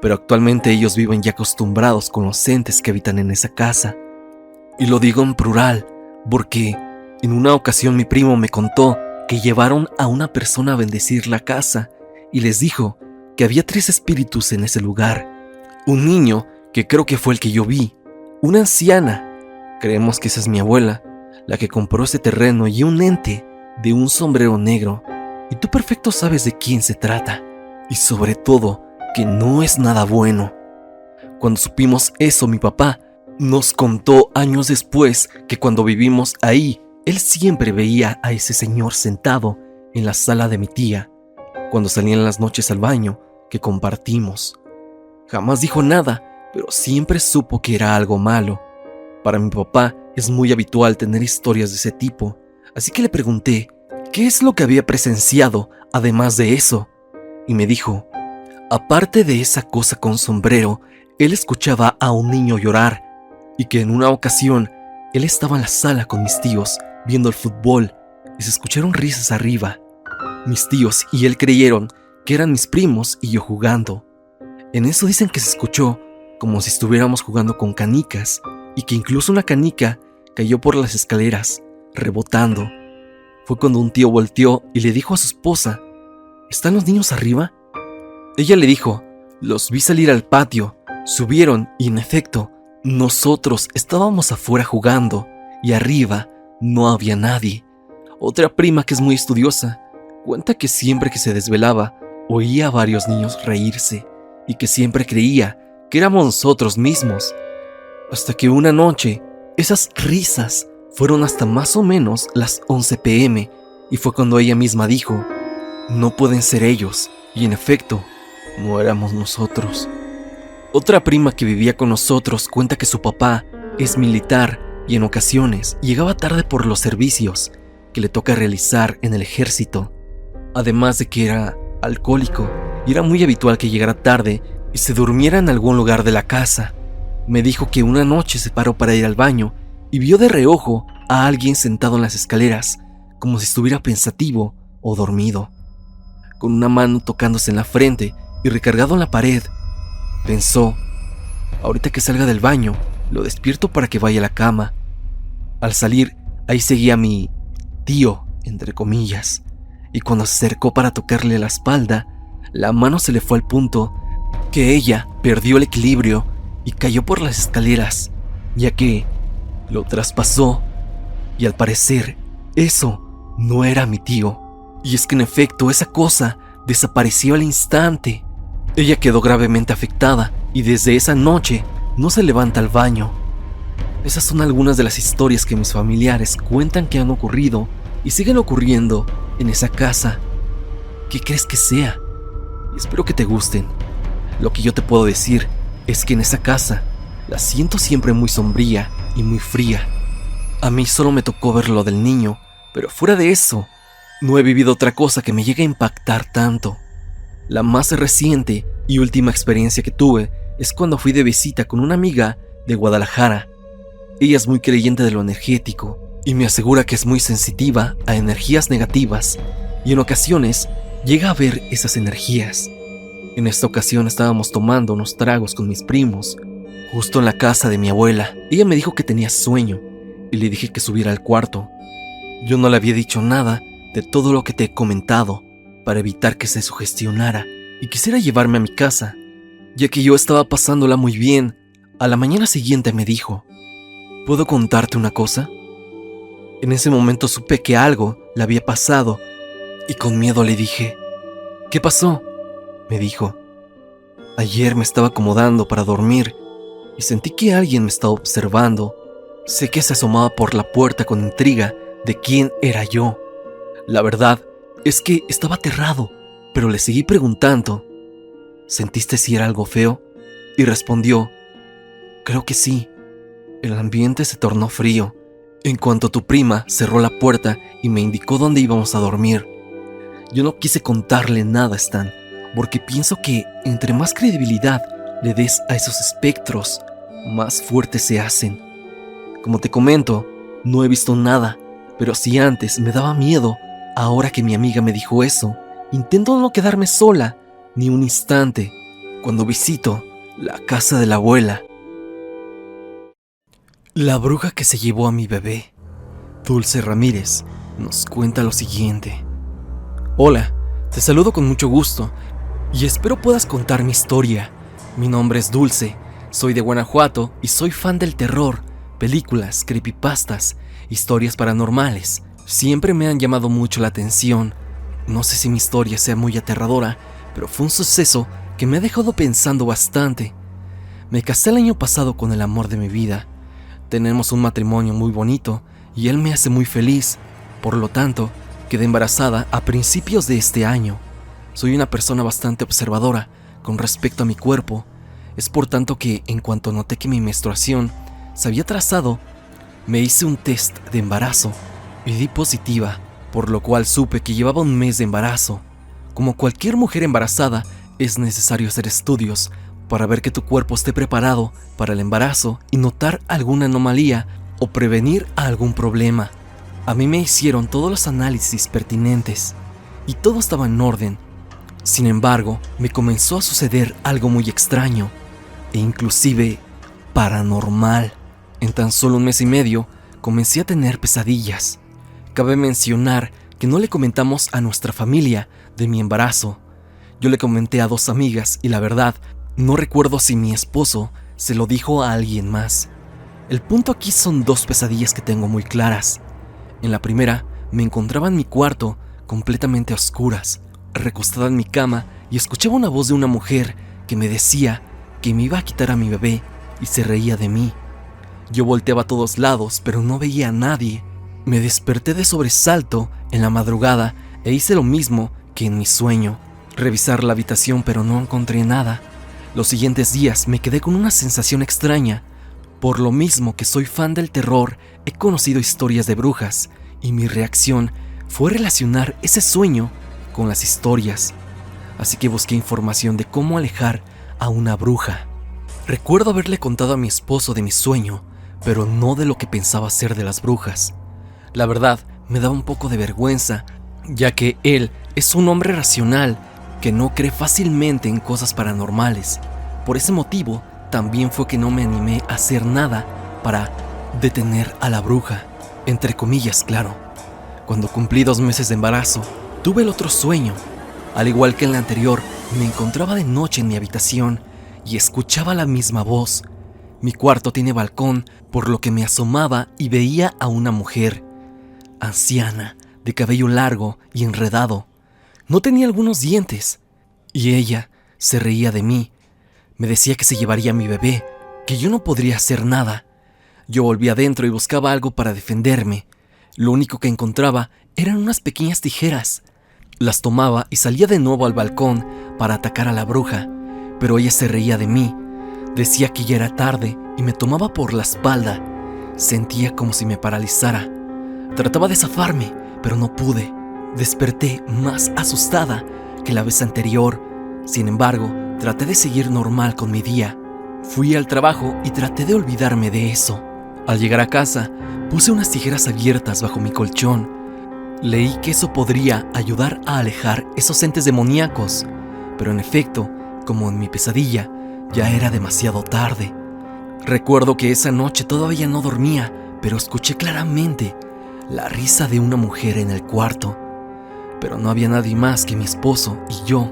Speaker 1: Pero actualmente ellos viven ya acostumbrados con los entes que habitan en esa casa. Y lo digo en plural, porque en una ocasión mi primo me contó que llevaron a una persona a bendecir la casa y les dijo que había 3 espíritus en ese lugar. Un niño, que creo que fue el que yo vi, una anciana, creemos que esa es mi abuela, la que compró ese terreno, y un ente de un sombrero negro. Y tú perfecto sabes de quién se trata. Y sobre todo, que no es nada bueno. Cuando supimos eso, mi papá nos contó años después que cuando vivimos ahí, él siempre veía a ese señor sentado en la sala de mi tía, cuando salían las noches al baño que compartimos. Jamás dijo nada, pero siempre supo que era algo malo. Para mi papá es muy habitual tener historias de ese tipo, así que le pregunté qué es lo que había presenciado además de eso, y me dijo, aparte de esa cosa con sombrero, él escuchaba a un niño llorar, y que en una ocasión él estaba en la sala con mis tíos viendo el fútbol y se escucharon risas arriba. Mis tíos y él creyeron que eran mis primos y yo jugando. En eso dicen que se escuchó como si estuviéramos jugando con canicas y que incluso una canica cayó por las escaleras, rebotando. Fue cuando un tío volteó y le dijo a su esposa, ¿están los niños arriba? Ella le dijo, los vi salir al patio, subieron y en efecto, nosotros estábamos afuera jugando y arriba no había nadie. Otra prima que es muy estudiosa cuenta que siempre que se desvelaba oía a varios niños reírse y que siempre creía que éramos nosotros mismos. Hasta que una noche esas risas fueron hasta más o menos las 11 p.m. y fue cuando ella misma dijo, no pueden ser ellos, y en efecto, no éramos nosotros. Otra prima que vivía con nosotros cuenta que su papá es militar y en ocasiones llegaba tarde por los servicios que le toca realizar en el ejército. Además de que era alcohólico y era muy habitual que llegara tarde y se durmiera en algún lugar de la casa. Me dijo que una noche se paró para ir al baño y vio de reojo a alguien sentado en las escaleras, como si estuviera pensativo o dormido, con una mano tocándose en la frente y recargado en la pared. Pensó, ahorita que salga del baño, lo despierto para que vaya a la cama. Al salir, ahí seguía mi tío, entre comillas, y cuando se acercó para tocarle la espalda, la mano se le fue al punto que ella perdió el equilibrio y cayó por las escaleras, ya que lo traspasó, y al parecer, eso no era mi tío. Y es que en efecto esa cosa desapareció al instante. Ella quedó gravemente afectada y desde esa noche no se levanta al baño. Esas son algunas de las historias que mis familiares cuentan que han ocurrido y siguen ocurriendo en esa casa. ¿Qué crees que sea? Y espero que te gusten. Lo que yo te puedo decir es que en esa casa la siento siempre muy sombría y muy fría. A mí solo me tocó ver lo del niño, pero fuera de eso, no he vivido otra cosa que me llegue a impactar tanto. La más reciente y última experiencia que tuve es cuando fui de visita con una amiga de Guadalajara. Ella es muy creyente de lo energético y me asegura que es muy sensitiva a energías negativas y en ocasiones llega a ver esas energías. En esta ocasión estábamos tomando unos tragos con mis primos, justo en la casa de mi abuela. Ella me dijo que tenía sueño y le dije que subiera al cuarto. Yo no le había dicho nada de todo lo que te he comentado para evitar que se sugestionara y quisiera llevarme a mi casa, ya que yo estaba pasándola muy bien. A la mañana siguiente me dijo, ¿puedo contarte una cosa? En ese momento supe que algo le había pasado y con miedo le dije, ¿qué pasó? Me dijo, ayer me estaba acomodando para dormir y sentí que alguien me estaba observando. Sé que se asomaba por la puerta con intriga de quién era yo. La verdad es que estaba aterrado, pero le seguí preguntando, ¿sentiste si era algo feo? Y respondió, creo que sí. El ambiente se tornó frío en cuanto tu prima cerró la puerta y me indicó dónde íbamos a dormir. Yo no quise contarle nada a Stan, porque pienso que entre más credibilidad le des a esos espectros, más fuertes se hacen. Como te comento, no he visto nada, pero si antes me daba miedo, ahora que mi amiga me dijo eso, intento no quedarme sola ni un instante cuando visito la casa de la abuela. La bruja que se llevó a mi bebé, Dulce Ramírez, nos cuenta lo siguiente. Hola, te saludo con mucho gusto y espero puedas contar mi historia. Mi nombre es Dulce, soy de Guanajuato y soy fan del terror, películas, creepypastas, historias paranormales. Siempre me han llamado mucho la atención. No sé si mi historia sea muy aterradora, pero fue un suceso que me ha dejado pensando bastante. Me casé el año pasado con el amor de mi vida. Tenemos un matrimonio muy bonito y él me hace muy feliz. Por lo tanto, quedé embarazada a principios de este año. Soy una persona bastante observadora con respecto a mi cuerpo. Es por tanto que, en cuanto noté que mi menstruación se había atrasado, me hice un test de embarazo y di positiva. por lo cual supe que llevaba un mes de embarazo. Como cualquier mujer embarazada, es necesario hacer estudios para ver que tu cuerpo esté preparado para el embarazo y notar alguna anomalía o prevenir algún problema. A mí me hicieron todos los análisis pertinentes y todo estaba en orden. Sin embargo, me comenzó a suceder algo muy extraño e inclusive paranormal. En tan solo un mes y medio, comencé a tener pesadillas. Cabe mencionar que no le comentamos a nuestra familia de mi embarazo. Yo le comenté a 2 amigas y la verdad, no recuerdo si mi esposo se lo dijo a alguien más. El punto aquí son 2 pesadillas que tengo muy claras. En la primera, me encontraba en mi cuarto, completamente a oscuras, recostada en mi cama, y escuchaba una voz de una mujer que me decía que me iba a quitar a mi bebé y se reía de mí. Yo volteaba a todos lados, pero no veía a nadie. Me desperté de sobresalto en la madrugada e hice lo mismo que en mi sueño, revisar la habitación, pero no encontré nada. Los siguientes días me quedé con una sensación extraña. Por lo mismo que soy fan del terror, he conocido historias de brujas y mi reacción fue relacionar ese sueño con las historias. Así que busqué información de cómo alejar a una bruja. Recuerdo haberle contado a mi esposo de mi sueño, pero no de lo que pensaba ser de las brujas. La verdad, me daba un poco de vergüenza, ya que él es un hombre racional que no cree fácilmente en cosas paranormales. Por ese motivo, también fue que no me animé a hacer nada para detener a la bruja, entre comillas, claro. Cuando cumplí 2 meses de embarazo, tuve el otro sueño. Al igual que en el anterior, me encontraba de noche en mi habitación y escuchaba la misma voz. Mi cuarto tiene balcón, por lo que me asomaba y veía a una mujer, anciana, de cabello largo y enredado. No tenía algunos dientes, y ella se reía de mí. Me decía que se llevaría a mi bebé, que yo no podría hacer nada. Yo volví adentro y buscaba algo para defenderme. Lo único que encontraba eran unas pequeñas tijeras. Las tomaba y salía de nuevo al balcón para atacar a la bruja, pero ella se reía de mí. Decía que ya era tarde y me tomaba por la espalda. Sentía como si me paralizara. Trataba de zafarme, pero no pude. Desperté más asustada que la vez anterior. Sin embargo, traté de seguir normal con mi día. Fui al trabajo y traté de olvidarme de eso. Al llegar a casa, puse unas tijeras abiertas bajo mi colchón. Leí que eso podría ayudar a alejar esos entes demoníacos, pero en efecto, como en mi pesadilla, ya era demasiado tarde. Recuerdo que esa noche todavía no dormía, pero escuché claramente la risa de una mujer en el cuarto. Pero no había nadie más que mi esposo y yo.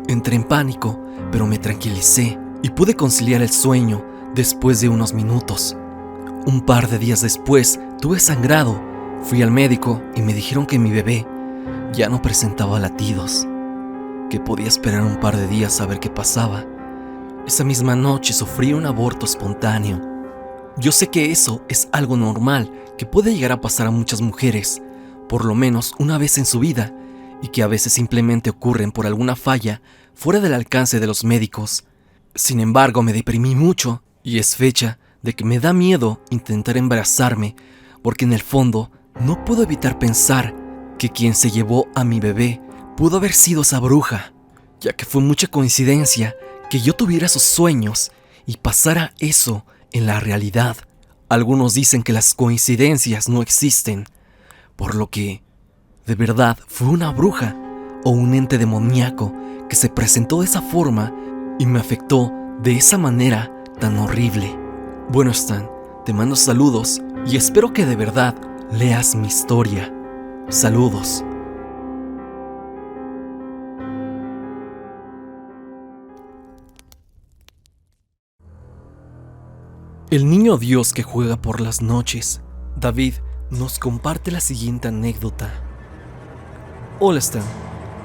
Speaker 1: Entré en pánico, pero me tranquilicé y pude conciliar el sueño después de unos minutos. Un par de días después tuve sangrado. Fui al médico y me dijeron que mi bebé ya no presentaba latidos, que podía esperar un par de días a ver qué pasaba. Esa misma noche sufrí un aborto espontáneo. Yo sé que eso es algo normal que puede llegar a pasar a muchas mujeres, por lo menos una vez en su vida, y que a veces simplemente ocurren por alguna falla fuera del alcance de los médicos. Sin embargo, me deprimí mucho y es fecha de que me da miedo intentar embarazarme, porque en el fondo no puedo evitar pensar que quien se llevó a mi bebé pudo haber sido esa bruja, ya que fue mucha coincidencia que yo tuviera esos sueños y pasara eso en la realidad. Algunos dicen que las coincidencias no existen, por lo que de verdad fue una bruja o un ente demoníaco que se presentó de esa forma y me afectó de esa manera tan horrible. Bueno, Stan, te mando saludos y espero que de verdad leas mi historia. Saludos. El niño Dios que juega por las noches, David, nos comparte la siguiente anécdota. Hola Stan,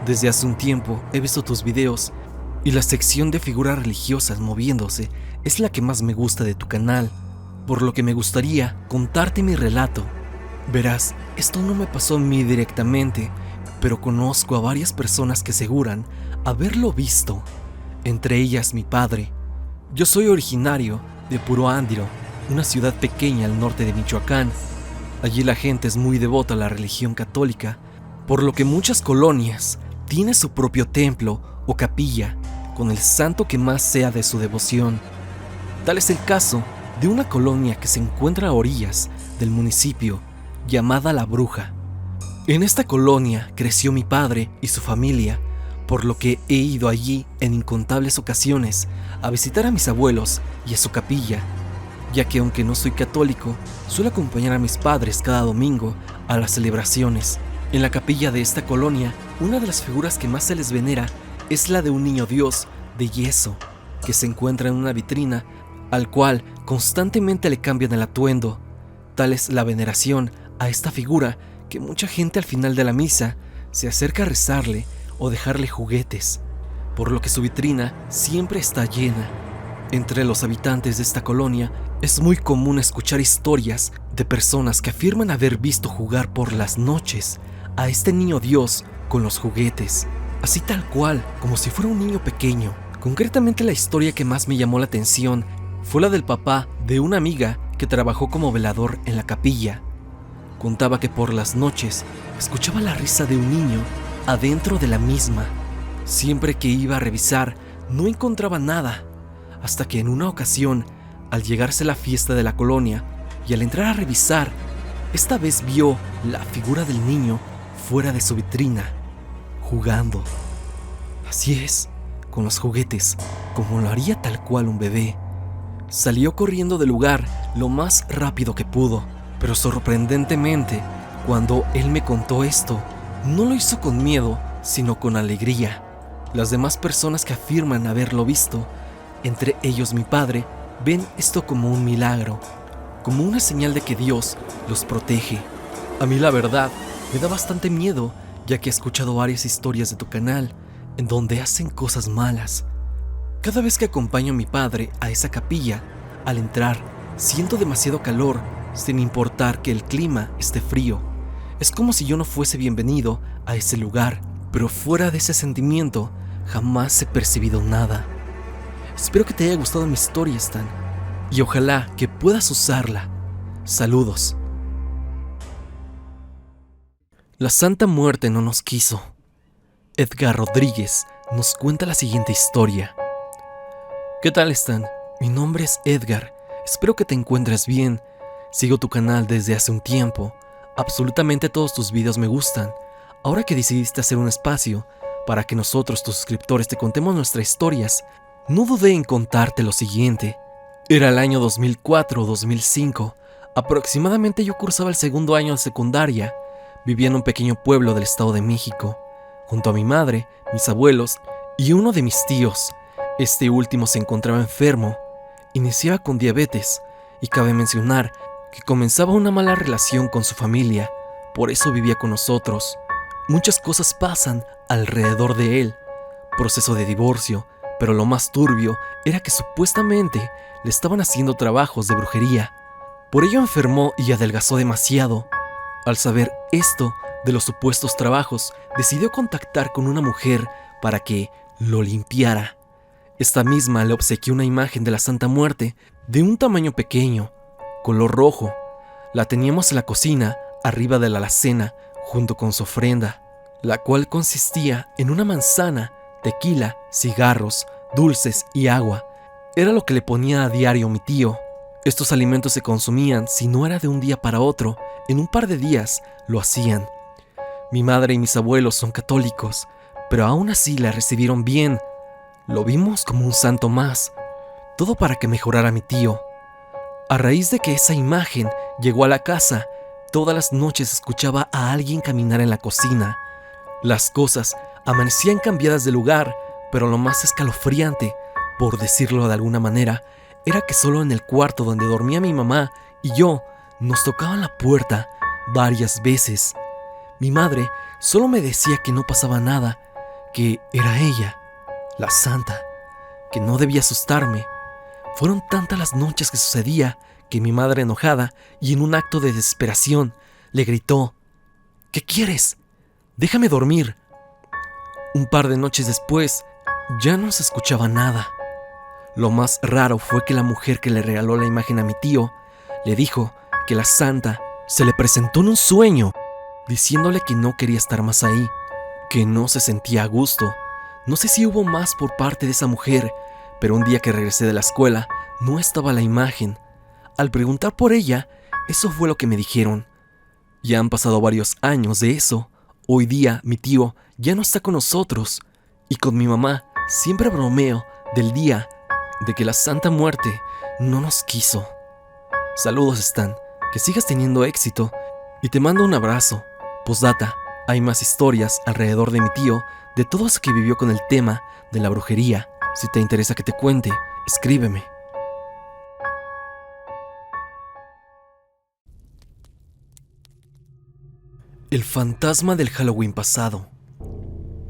Speaker 1: desde hace un tiempo he visto tus videos y la sección de figuras religiosas moviéndose es la que más me gusta de tu canal, por lo que me gustaría contarte mi relato. Verás, esto no me pasó a mí directamente, pero conozco a varias personas que aseguran haberlo visto, entre ellas mi padre. Yo soy originario de Puroándiro, una ciudad pequeña al norte de Michoacán. Allí la gente es muy devota a la religión católica por lo que muchas colonias tienen su propio templo o capilla con el santo que más sea de su devoción. Tal es el caso de una colonia que se encuentra a orillas del municipio llamada La Bruja. En esta colonia creció mi padre y su familia, por lo que he ido allí en incontables ocasiones a visitar a mis abuelos y a su capilla, ya que aunque no soy católico, suelo acompañar a mis padres cada domingo a las celebraciones. En la capilla de esta colonia, una de las figuras que más se les venera es la de un niño Dios de yeso, que se encuentra en una vitrina, al cual constantemente le cambian el atuendo. Tal es la veneración a esta figura que mucha gente al final de la misa se acerca a rezarle o dejarle juguetes, por lo que su vitrina siempre está llena. Entre los habitantes de esta colonia es muy común escuchar historias de personas que afirman haber visto jugar por las noches a este niño Dios con los juguetes, así tal cual, como si fuera un niño pequeño. Concretamente, la historia que más me llamó la atención fue la del papá de una amiga que trabajó como velador en la capilla. Contaba que por las noches escuchaba la risa de un niño adentro de la misma. Siempre que iba a revisar, no encontraba nada, hasta que en una ocasión, al llegarse la fiesta de la colonia y al entrar a revisar, esta vez vio la figura del niño fuera de su vitrina, jugando. Así es, con los juguetes, como lo haría tal cual un bebé. Salió corriendo del lugar lo más rápido que pudo, pero sorprendentemente, cuando él me contó esto, no lo hizo con miedo, sino con alegría. Las demás personas que afirman haberlo visto, entre ellos mi padre, ven esto como un milagro, como una señal de que Dios los protege. A mí la verdad me da bastante miedo, ya que he escuchado varias historias de tu canal en donde hacen cosas malas. Cada vez que acompaño a mi padre a esa capilla, al entrar siento demasiado calor sin importar que el clima esté frío. Es como si yo no fuese bienvenido a ese lugar, pero fuera de ese sentimiento jamás he percibido nada. Espero que te haya gustado mi historia, Stan, y ojalá que puedas usarla. Saludos. La Santa Muerte no nos quiso. Edgar Rodríguez nos cuenta la siguiente historia. ¿Qué tal, Stan? Mi nombre es Edgar. Espero que te encuentres bien. Sigo tu canal desde hace un tiempo. Absolutamente todos tus videos me gustan. Ahora que decidiste hacer un espacio para que nosotros, tus suscriptores, te contemos nuestras historias, no dudé en contarte lo siguiente. Era el año 2004 o 2005. Aproximadamente yo cursaba el segundo año de secundaria. Vivía en un pequeño pueblo del Estado de México, junto a mi madre, mis abuelos y uno de mis tíos. Este último se encontraba enfermo. Iniciaba con diabetes y cabe mencionar que comenzaba una mala relación con su familia, por eso vivía con nosotros. Muchas cosas pasan alrededor de él, proceso de divorcio, pero lo más turbio era que supuestamente le estaban haciendo trabajos de brujería. Por ello enfermó y adelgazó demasiado. Al saber esto de los supuestos trabajos, decidió contactar con una mujer para que lo limpiara. Esta misma le obsequió una imagen de la Santa Muerte de un tamaño pequeño, color rojo. La teníamos en la cocina, arriba de la alacena, junto con su ofrenda, la cual consistía en una manzana, tequila, cigarros, dulces y agua. Era lo que le ponía a diario mi tío. Estos alimentos se consumían, si no era de un día para otro, en un par de días lo hacían. Mi madre y mis abuelos son católicos, pero aún así la recibieron bien. Lo vimos como un santo más, todo para que mejorara mi tío. A raíz de que esa imagen llegó a la casa, todas las noches escuchaba a alguien caminar en la cocina. Las cosas amanecían cambiadas de lugar, pero lo más escalofriante, por decirlo de alguna manera, era que solo en el cuarto donde dormía mi mamá y yo nos tocaban la puerta varias veces. Mi madre solo me decía que no pasaba nada, que era ella, la santa, que no debía asustarme. Fueron tantas las noches que sucedía que mi madre, enojada y en un acto de desesperación, le gritó: ¿Qué quieres? Déjame dormir. Un par de noches después, ya no se escuchaba nada. Lo más raro fue que la mujer que le regaló la imagen a mi tío le dijo que la santa se le presentó en un sueño diciéndole que no quería estar más ahí, que no se sentía a gusto. No sé si hubo más por parte de esa mujer, pero un día que regresé de la escuela, no estaba la imagen. Al preguntar por ella, eso fue lo que me dijeron. Ya han pasado varios años de eso. Hoy día mi tío ya no está con nosotros, y con mi mamá siempre bromeo del día de que la Santa Muerte no nos quiso. Saludos, Stan, que sigas teniendo éxito y te mando un abrazo. Postdata, hay más historias alrededor de mi tío, de todo eso que vivió con el tema de la brujería. Si te interesa que te cuente, escríbeme. El fantasma del Halloween pasado.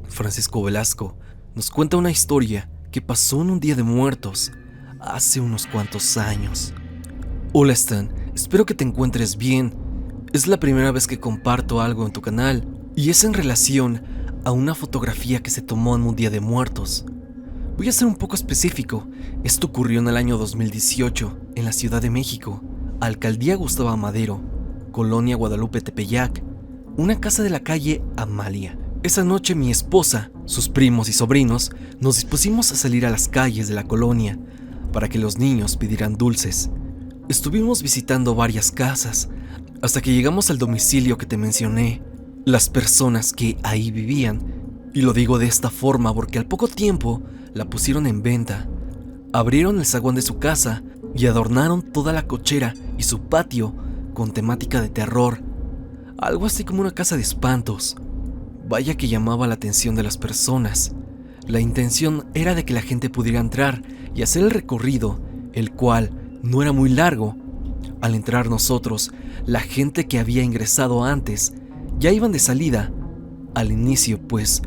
Speaker 1: Francisco Velasco nos cuenta una historia que pasó en un Día de Muertos hace unos cuantos años. Hola Stan, espero que te encuentres bien. Es la primera vez que comparto algo en tu canal y es en relación a una fotografía que se tomó en un Día de Muertos. Voy a ser un poco específico. Esto ocurrió en el año 2018 en la Ciudad de México, Alcaldía Gustavo Madero, Colonia Guadalupe Tepeyac, una casa de la calle Amalia. Esa noche mi esposa, sus primos y sobrinos nos dispusimos a salir a las calles de la colonia para que los niños pidieran dulces. Estuvimos visitando varias casas hasta que llegamos al domicilio que te mencioné. Las personas que ahí vivían, y lo digo de esta forma porque al poco tiempo la pusieron en venta, abrieron el zaguán de su casa y adornaron toda la cochera y su patio con temática de terror, algo así como una casa de espantos. Vaya que llamaba la atención de las personas. La intención era de que la gente pudiera entrar y hacer el recorrido, el cual no era muy largo. Al entrar nosotros, la gente que había ingresado antes ya iban de salida. Al inicio, pues,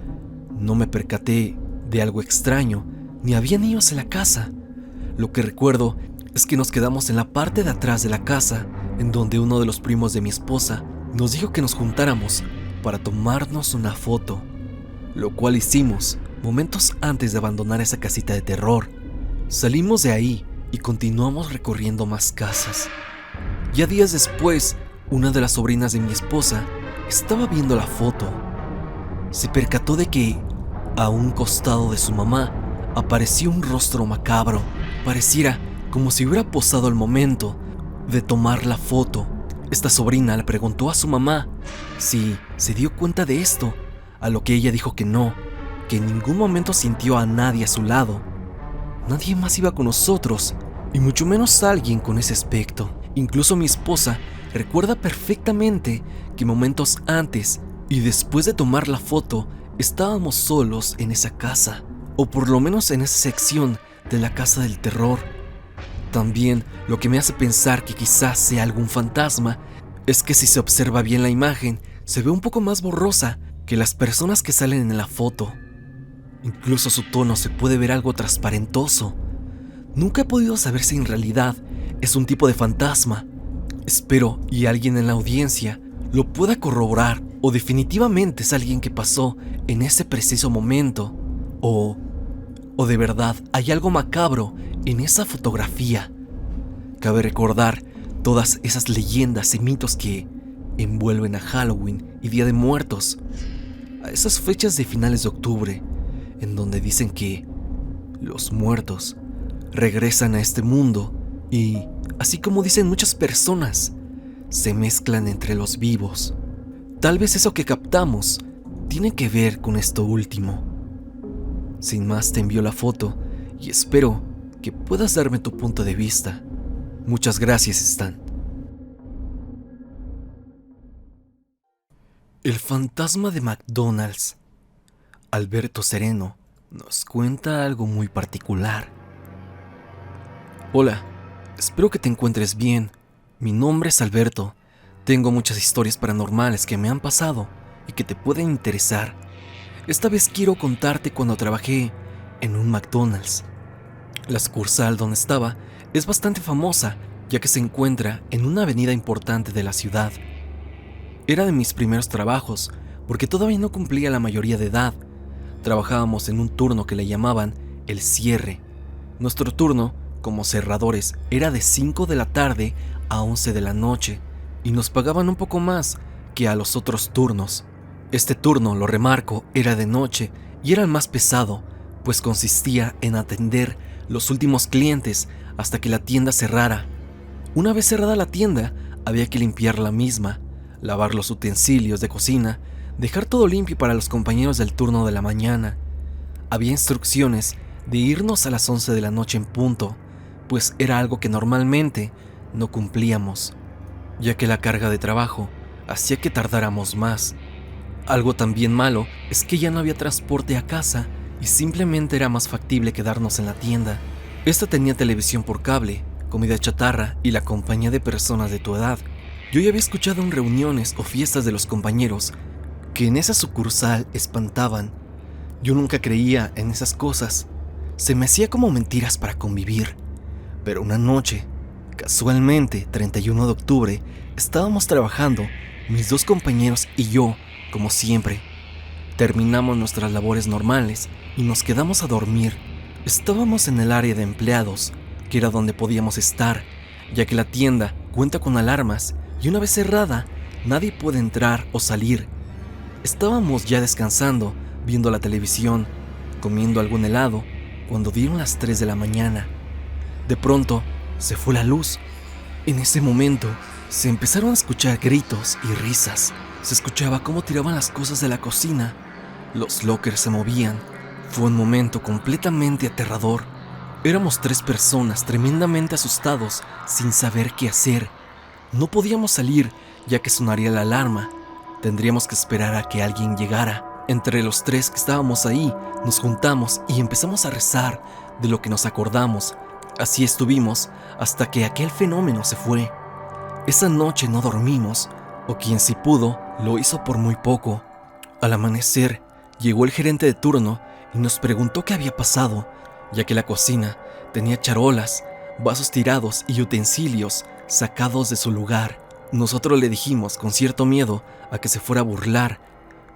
Speaker 1: no me percaté de algo extraño, ni había niños en la casa. Lo que recuerdo es que nos quedamos en la parte de atrás de la casa, en donde uno de los primos de mi esposa nos dijo que nos juntáramos para tomarnos una foto, lo cual hicimos momentos antes de abandonar esa casita de terror. Salimos de ahí y continuamos recorriendo más casas. Ya días después, una de las sobrinas de mi esposa estaba viendo la foto. Se percató de que a un costado de su mamá apareció un rostro macabro. Pareciera como si hubiera posado el momento de tomar la foto. Esta sobrina le preguntó a su mamá si se dio cuenta de esto, a lo que ella dijo que no, que en ningún momento sintió a nadie a su lado. Nadie más iba con nosotros, y mucho menos alguien con ese aspecto. Incluso mi esposa recuerda perfectamente que momentos antes y después de tomar la foto estábamos solos en esa casa, o por lo menos en esa sección de la casa del terror. También lo que me hace pensar que quizás sea algún fantasma es que si se observa bien la imagen, se ve un poco más borrosa que las personas que salen en la foto. Incluso su tono se puede ver algo transparentoso. Nunca he podido saber si en realidad es un tipo de fantasma. Espero y alguien en la audiencia lo pueda corroborar, o definitivamente es alguien que pasó en ese preciso momento, o de verdad hay algo macabro en esa fotografía. Cabe recordar todas esas leyendas y mitos que envuelven a Halloween y Día de Muertos, a esas fechas de finales de octubre, en donde dicen que los muertos regresan a este mundo y, así como dicen muchas personas, se mezclan entre los vivos. Tal vez eso que captamos tiene que ver con esto último. Sin más, te envío la foto y espero que puedas darme tu punto de vista. Muchas gracias, Stan. El fantasma de McDonald's. Alberto Sereno nos cuenta algo muy particular. Hola, espero que te encuentres bien. Mi nombre es Alberto. Tengo muchas historias paranormales que me han pasado y que te pueden interesar. Esta vez quiero contarte cuando trabajé en un McDonald's. La sucursal donde estaba es bastante famosa, ya que se encuentra en una avenida importante de la ciudad. Era de mis primeros trabajos, porque todavía no cumplía la mayoría de edad. Trabajábamos en un turno que le llamaban el cierre. Nuestro turno, como cerradores, era de 5 de la tarde a 11 de la noche, y nos pagaban un poco más que a los otros turnos. Este turno, lo remarco, era de noche y era el más pesado, pues consistía en atender los últimos clientes hasta que la tienda cerrara. Una vez cerrada la tienda, había que limpiar la misma, lavar los utensilios de cocina, dejar todo limpio para los compañeros del turno de la mañana. Había instrucciones de irnos a las 11 de la noche en punto, pues era algo que normalmente no cumplíamos, ya que la carga de trabajo hacía que tardáramos más. Algo también malo es que ya no había transporte a casa y simplemente era más factible quedarnos en la tienda. Esta tenía televisión por cable, comida chatarra y la compañía de personas de tu edad. Yo ya había escuchado en reuniones o fiestas de los compañeros que en esa sucursal espantaban. Yo nunca creía en esas cosas. Se me hacía como mentiras para convivir. Pero una noche, casualmente, 31 de octubre, estábamos trabajando, mis dos compañeros y yo, como siempre. Terminamos nuestras labores normales y nos quedamos a dormir. Estábamos en el área de empleados, que era donde podíamos estar, ya que la tienda cuenta con alarmas y una vez cerrada, nadie puede entrar o salir. Estábamos ya descansando, viendo la televisión, comiendo algún helado, cuando dieron las 3 de la mañana. De pronto, se fue la luz. En ese momento, se empezaron a escuchar gritos y risas. Se escuchaba cómo tiraban las cosas de la cocina. Los lockers se movían. Fue un momento completamente aterrador. Éramos 3 personas tremendamente asustados, sin saber qué hacer. No podíamos salir, ya que sonaría la alarma. Tendríamos que esperar a que alguien llegara. Entre los 3 que estábamos ahí, nos juntamos y empezamos a rezar de lo que nos acordamos. Así estuvimos hasta que aquel fenómeno se fue. Esa noche no dormimos, o quien sí pudo, lo hizo por muy poco. Al amanecer, llegó el gerente de turno y nos preguntó qué había pasado, ya que la cocina tenía charolas, vasos tirados y utensilios sacados de su lugar. Nosotros le dijimos con cierto miedo a que se fuera a burlar,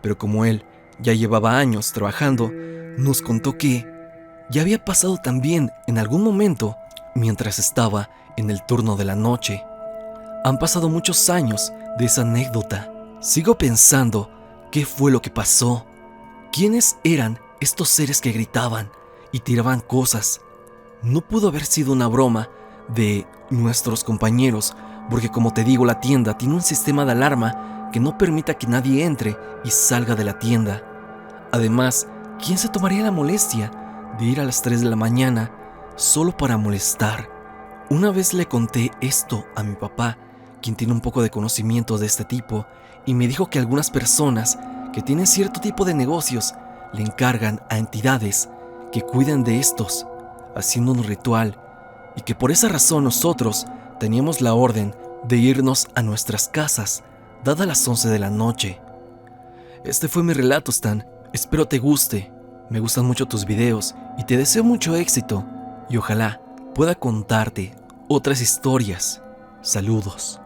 Speaker 1: pero como él ya llevaba años trabajando, nos contó que ya había pasado también en algún momento mientras estaba en el turno de la noche. Han pasado muchos años de esa anécdota. Sigo pensando qué fue lo que pasó. ¿Quiénes eran estos seres que gritaban y tiraban cosas? No pudo haber sido una broma de nuestros compañeros, porque como te digo, la tienda tiene un sistema de alarma que no permita que nadie entre y salga de la tienda. Además, ¿quién se tomaría la molestia de ir a las 3 de la mañana solo para molestar? Una vez le conté esto a mi papá, quien tiene un poco de conocimiento de este tipo, y me dijo que algunas personas que tienen cierto tipo de negocios le encargan a entidades que cuiden de estos, haciendo un ritual, y que por esa razón nosotros teníamos la orden de irnos a nuestras casas, dadas las 11 de la noche. Este fue mi relato, Stan. Espero te guste. Me gustan mucho tus videos y te deseo mucho éxito, y ojalá pueda contarte otras historias. Saludos.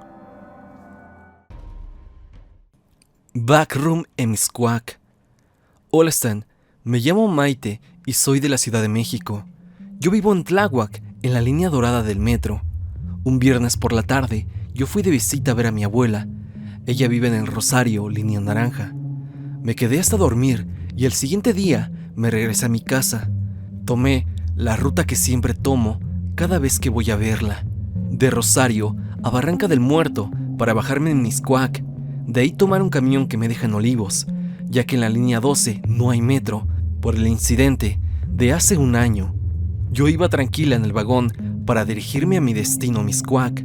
Speaker 1: Backroom en Mixcoac. Hola Stan, me llamo Maite y soy de la Ciudad de México. Yo vivo en Tláhuac, en la línea dorada del metro. Un viernes por la tarde, yo fui de visita a ver a mi abuela. Ella vive en el Rosario, línea naranja. Me quedé hasta dormir y el siguiente día me regresé a mi casa. Tomé la ruta que siempre tomo cada vez que voy a verla. De Rosario a Barranca del Muerto para bajarme en Mixcoac. De ahí tomar un camión que me deja en Olivos, ya que en la línea 12 no hay metro por el incidente de hace un año. Yo iba tranquila en el vagón para dirigirme a mi destino, Mixcoac.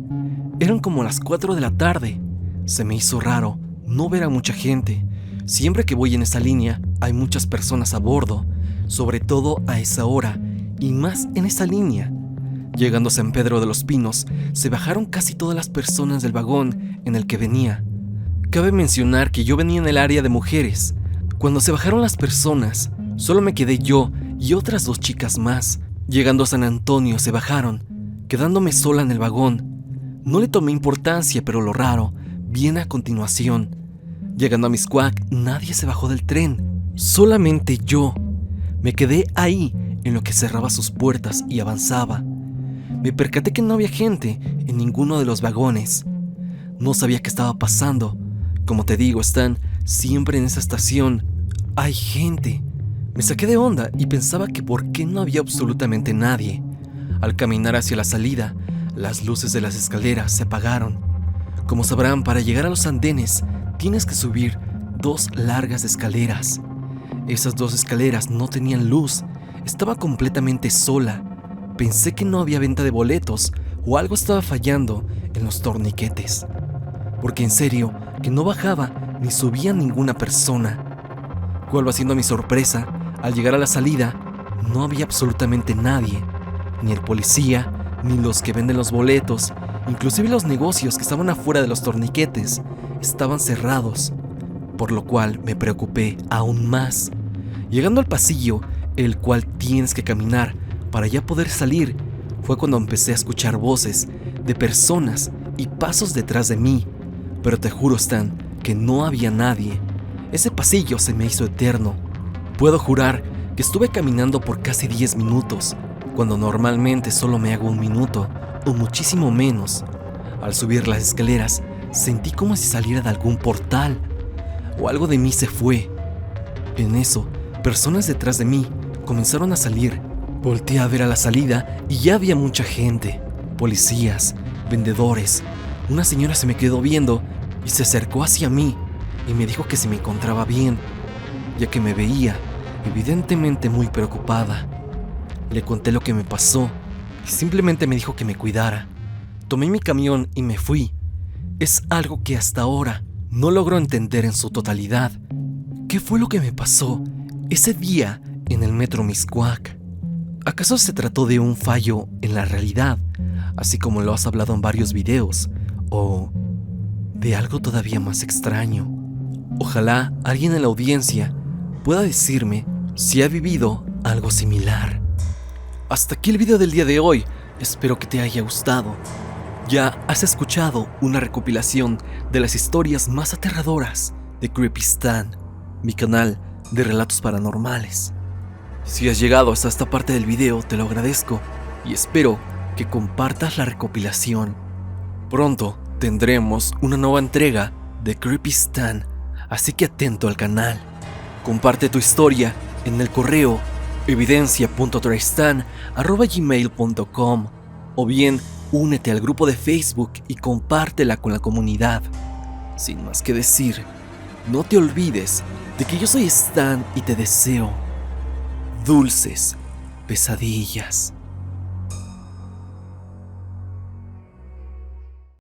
Speaker 1: Eran como las 4 de la tarde. Se me hizo raro no ver a mucha gente. Siempre que voy en esa línea hay muchas personas a bordo, sobre todo a esa hora, y más en esa línea. Llegando a San Pedro de los Pinos, se bajaron casi todas las personas del vagón en el que venía. Cabe mencionar que yo venía en el área de mujeres. Cuando se bajaron las personas, solo me quedé yo y otras 2 chicas más. Llegando a San Antonio se bajaron, quedándome sola en el vagón. No le tomé importancia, pero lo raro viene a continuación. Llegando a Mixcoac, nadie se bajó del tren, solamente yo. Me quedé ahí en lo que cerraba sus puertas y avanzaba. Me percaté que no había gente en ninguno de los vagones. No sabía qué estaba pasando. Como te digo, Stan, siempre en esa estación hay gente. Me saqué de onda y pensaba que por qué no había absolutamente nadie. Al caminar hacia la salida, las luces de las escaleras se apagaron. Como sabrán, para llegar a los andenes tienes que subir 2 largas escaleras. Esas 2 escaleras no tenían luz, estaba completamente sola. Pensé que no había venta de boletos o algo estaba fallando en los torniquetes. Porque en serio, que no bajaba ni subía ninguna persona. ¿Cuál va siendo mi sorpresa? Al llegar a la salida, no había absolutamente nadie. Ni el policía, ni los que venden los boletos, inclusive los negocios que estaban afuera de los torniquetes, estaban cerrados. Por lo cual me preocupé aún más. Llegando al pasillo, el cual tienes que caminar para ya poder salir, fue cuando empecé a escuchar voces de personas y pasos detrás de mí. Pero te juro, Stan, que no había nadie. Ese pasillo se me hizo eterno. Puedo jurar que estuve caminando por casi 10 minutos, cuando normalmente solo me hago 1 minuto o muchísimo menos. Al subir las escaleras, sentí como si saliera de algún portal, o algo de mí se fue. En eso, personas detrás de mí comenzaron a salir. Volteé a ver a la salida y ya había mucha gente, policías, vendedores. Una señora se me quedó viendo y se acercó hacia mí y me dijo que si me encontraba bien, ya que me veía evidentemente muy preocupada. Le conté lo que me pasó y simplemente me dijo que me cuidara. Tomé mi camión y me fui. Es algo que hasta ahora no logro entender en su totalidad. ¿Qué fue lo que me pasó ese día en el metro Mixcoac? ¿Acaso se trató de un fallo en la realidad, así como lo has hablado en varios videos, o de algo todavía más extraño? Ojalá alguien en la audiencia pueda decirme si ha vivido algo similar. Hasta aquí el video del día de hoy, espero que te haya gustado. Ya has escuchado una recopilación de las historias más aterradoras de Creepy Stan, mi canal de relatos paranormales. Si has llegado hasta esta parte del video, te lo agradezco y espero que compartas la recopilación. Pronto tendremos una nueva entrega de Creepy Stan, así que atento al canal. Comparte tu historia en el correo evidencia.tristan@gmail.com o bien únete al grupo de Facebook y compártela con la comunidad. Sin más que decir, no te olvides de que yo soy Stan y te deseo dulces pesadillas.